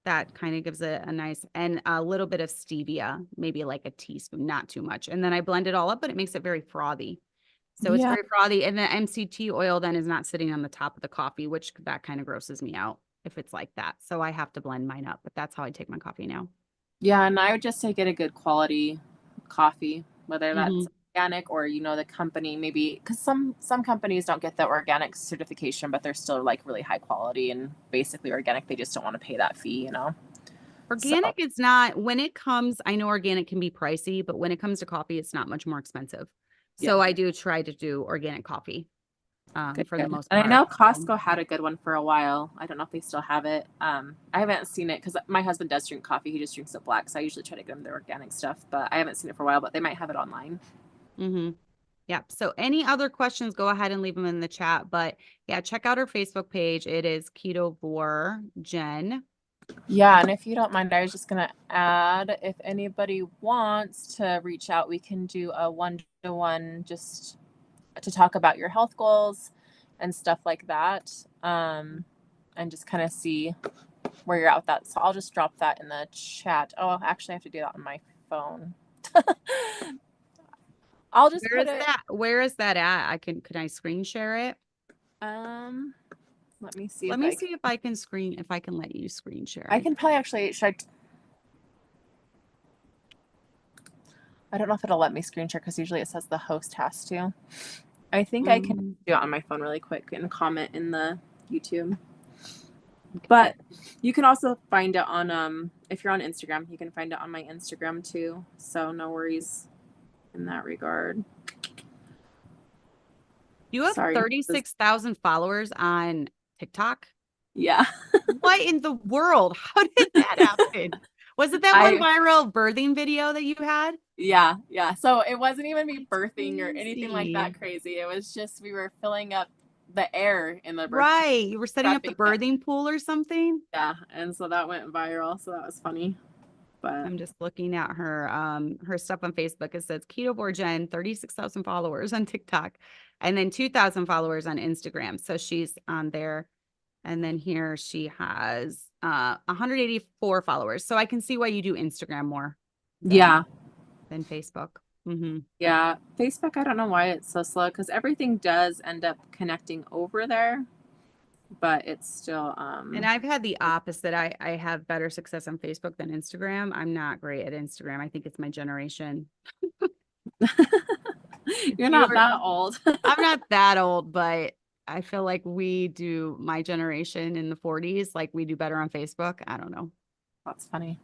That kind of gives it a nice, and a little bit of stevia, maybe like a teaspoon, not too much. And then I blend it all up, but it makes it very frothy. So it's very frothy. And the MCT oil then is not sitting on the top of the coffee, which that kind of grosses me out if it's like that. So I have to blend mine up, but that's how I take my coffee now. Yeah. And I would just say get a good quality coffee, whether that's organic or, the company, maybe, because some companies don't get the organic certification, but they're still like really high quality and basically organic. They just don't want to pay that fee, Organic is not, when it comes, I know organic can be pricey, but when it comes to coffee, it's not much more expensive. So I do try to do organic coffee for the most part. And I know Costco had a good one for a while. I don't know if they still have it. I haven't seen it because my husband does drink coffee. He just drinks it black. So I usually try to get him the organic stuff, but I haven't seen it for a while, but they might have it online. Mm-hmm. Yep. So any other questions, go ahead and leave them in the chat. But yeah, check out her Facebook page. It is Ketovore Jenn. Yeah. And if you don't mind, I was just going to add, if anybody wants to reach out, we can do a one-to-one just to talk about your health goals. and stuff like that. And just kind of see where you're at with that. So I'll just drop that in the chat. Oh, actually I have to do that on my phone. I'll just Where is that? Where is that at? Can I screen share it? Let me see. Let me see if I can let you screen share. I can probably actually, I don't know if it'll let me screen share because usually it says the host has to. I think I can do it on my phone really quick and comment in the YouTube. But you can also find it on, if you're on Instagram, you can find it on my Instagram too. So no worries in that regard. You have 36,000 followers on TikTok? Yeah. What in the world? How did that happen? Was it that one viral birthing video that you had? Yeah. Yeah. So it wasn't even me birthing or anything like that crazy. It was just, we were filling up the air in the birthing. Right. You were setting up the birthing pool or something? Yeah. And so that went viral. So that was funny. But I'm just looking at her stuff on Facebook. It says Keto Board Jen, 36,000 followers on TikTok, and then 2,000 followers on Instagram. So she's on there. And then here she has 184 followers. So I can see why you do Instagram more. Than Facebook. Yeah. Facebook, I don't know why it's so slow because everything does end up connecting over there. But it's still and I've had the opposite. I have better success on Facebook than Instagram. I'm not great at Instagram. I think it's my generation. You're not that old. I'm not that old, but I feel like my generation in the 40s, like we do better on Facebook. I don't know. That's funny.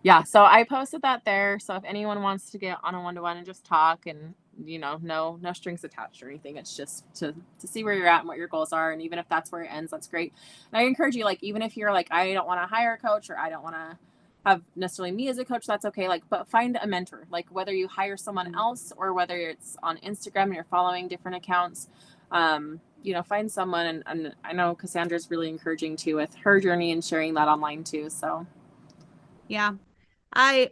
Yeah. So I posted that there. So if anyone wants to get on a one-to-one and just talk and, no strings attached or anything, it's just to see where you're at and what your goals are. And even if that's where it ends, that's great. And I encourage you, like, even if you're like, I don't want to hire a coach or I don't want to have necessarily me as a coach, that's okay. Like, but find a mentor, like whether you hire someone else or whether it's on Instagram and you're following different accounts, find someone. And I know Cassandra's really encouraging too with her journey and sharing that online too. So yeah, I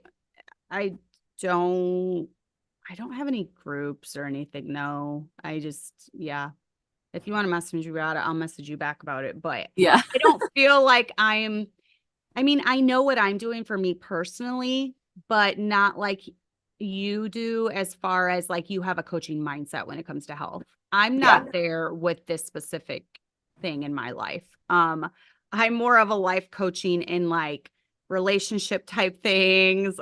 don't have any groups or anything. No, I just, if you want to message me about it, I'll message you back about it. But yeah, I don't feel like I know what I'm doing for me personally, but not like you do as far as like you have a coaching mindset when it comes to health. I'm not there with this specific thing in my life. I'm more of a life coaching in like relationship type things.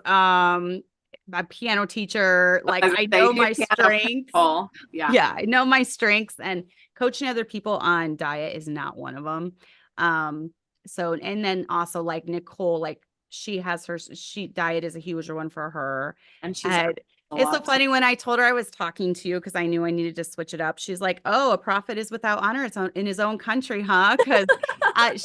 A piano teacher, like I know my strengths. Yeah, I know my strengths, and coaching other people on diet is not one of them. So, and then also like Nicole, like diet is a huge one for her. And it's so funny when I told her I was talking to you because I knew I needed to switch it up. She's like, "Oh, a prophet is without honor in his own country, huh?" Because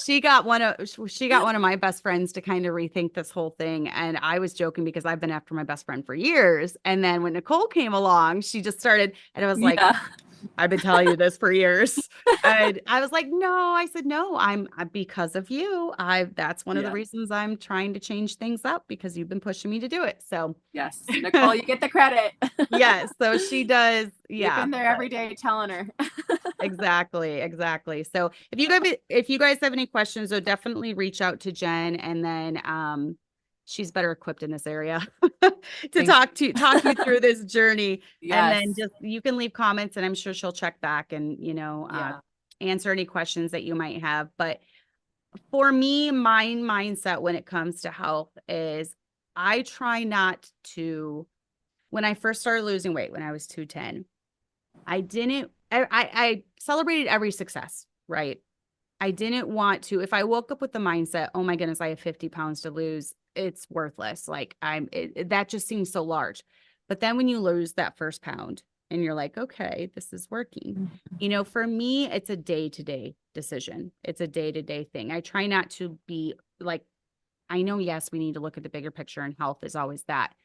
she got one of my best friends to kind of rethink this whole thing, and I was joking because I've been after my best friend for years. And then when Nicole came along, she just started, and I was like, I've been telling you this for years. And I was like, no, I said, no, I'm because of you. That's one of the reasons I'm trying to change things up because you've been pushing me to do it. So yes, Nicole, you get the credit. Yes. So she does. Yeah. You've been there every day telling her. Exactly. So if you guys have any questions, so definitely reach out to Jen, and then, she's better equipped in this area to talk you through this journey. And then just, you can leave comments and I'm sure she'll check back and, answer any questions that you might have. But for me, my mindset when it comes to health is I try not to, when I first started losing weight, when I was 210, I celebrated every success, right? I didn't want to, if I woke up with the mindset, oh my goodness, I have 50 pounds to lose, it's worthless. Like that just seems so large. But then when you lose that first pound and you're like, okay, this is working. For me, it's a day-to-day decision. It's a day-to-day thing. I try not to be like, I know, yes, we need to look at the bigger picture, and health is always that.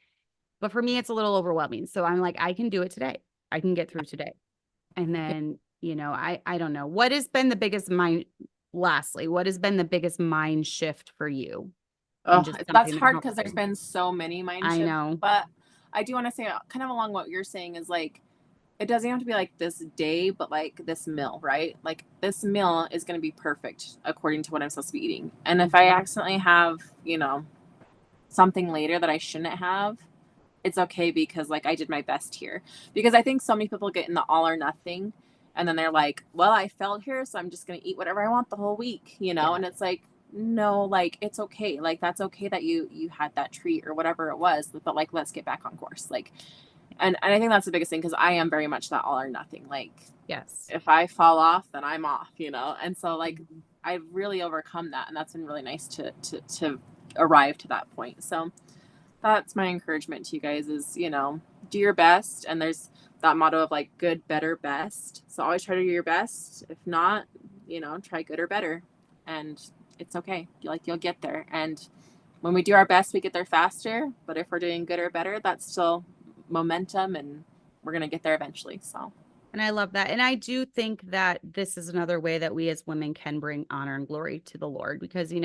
But for me, it's a little overwhelming. So I'm like, I can do it today. I can get through today. And then, I don't know. What has been the biggest what has been the biggest mind shift for you? Oh, that's hard because there's been so many mind shifts. I know. But I do want to say kind of along what you're saying is like, it doesn't have to be like this day, but like this meal, right? Like this meal is going to be perfect according to what I'm supposed to be eating. And if I accidentally have, something later that I shouldn't have, it's okay because like I did my best here. Because I think so many people get in the all or nothing and then they're like, well, I failed here, so I'm just going to eat whatever I want the whole week, Yeah. and it's like, no, like it's okay. Like that's okay that you had that treat or whatever it was, but like let's get back on course. Like and I think that's the biggest thing because I am very much that all or nothing. Like Yes. if I fall off, then I'm off, And so like I've really overcome that, and that's been really nice to arrive to that point. So that's my encouragement to you guys is, do your best. And there's that motto of like good, better, best. So always try to do your best. If not, try good or better. And it's okay. You'll get there. And when we do our best, we get there faster. But if we're doing good or better, that's still momentum and we're going to get there eventually. So. And I love that. And I do think that this is another way that we as women can bring honor and glory to the Lord because, he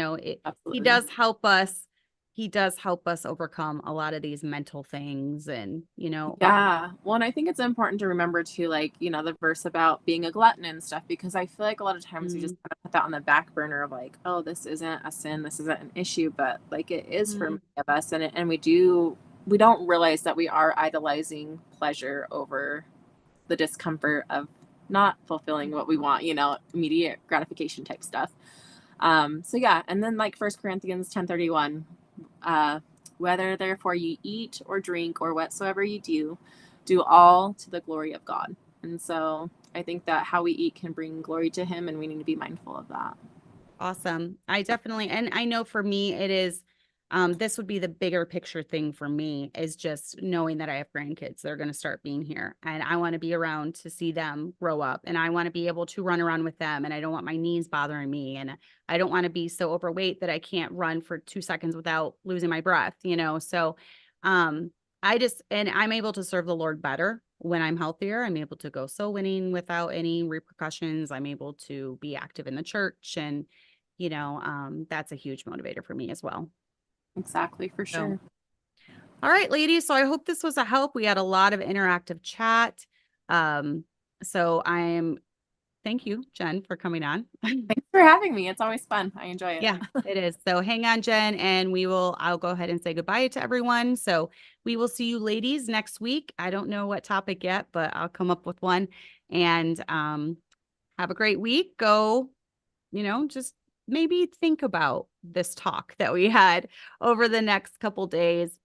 does help us. He does help us overcome a lot of these mental things and, Yeah. Well, and I think it's important to remember too, like, the verse about being a glutton and stuff, because I feel like a lot of times we just kind of put that on the back burner of like, oh, this isn't a sin. This isn't an issue, but like it is for many of us. And we don't realize that we are idolizing pleasure over the discomfort of not fulfilling what we want, immediate gratification type stuff. So yeah. And then like 1 Corinthians 10:31, whether therefore you eat or drink or whatsoever you do all to the glory of God. And so I think that how we eat can bring glory to him, and we need to be mindful of that. Awesome. I definitely, and I know for me, it is, this would be the bigger picture thing for me is just knowing that I have grandkids. They're going to start being here and I want to be around to see them grow up and I want to be able to run around with them. And I don't want my knees bothering me. And I don't want to be so overweight that I can't run for 2 seconds without losing my breath, So, and I'm able to serve the Lord better when I'm healthier. I'm able to go soul winning without any repercussions. I'm able to be active in the church and, that's a huge motivator for me as well. Exactly, for sure. All right, ladies. So I hope this was a help. We had a lot of interactive chat. Thank you, Jenn, for coming on. Thanks for having me. It's always fun. I enjoy it. Yeah, it is. So hang on, Jenn, and I'll go ahead and say goodbye to everyone. So we will see you ladies next week. I don't know what topic yet, but I'll come up with one and, have a great week. Go, just maybe think about this talk that we had over the next couple days.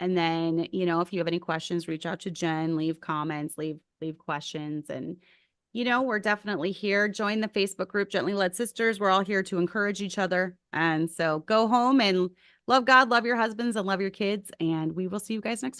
And then, if you have any questions, reach out to Jenn, leave comments, leave questions. And, we're definitely here. Join the Facebook group, Gently Led Sisters. We're all here to encourage each other. And so go home and love God, love your husbands, and love your kids. And we will see you guys next week.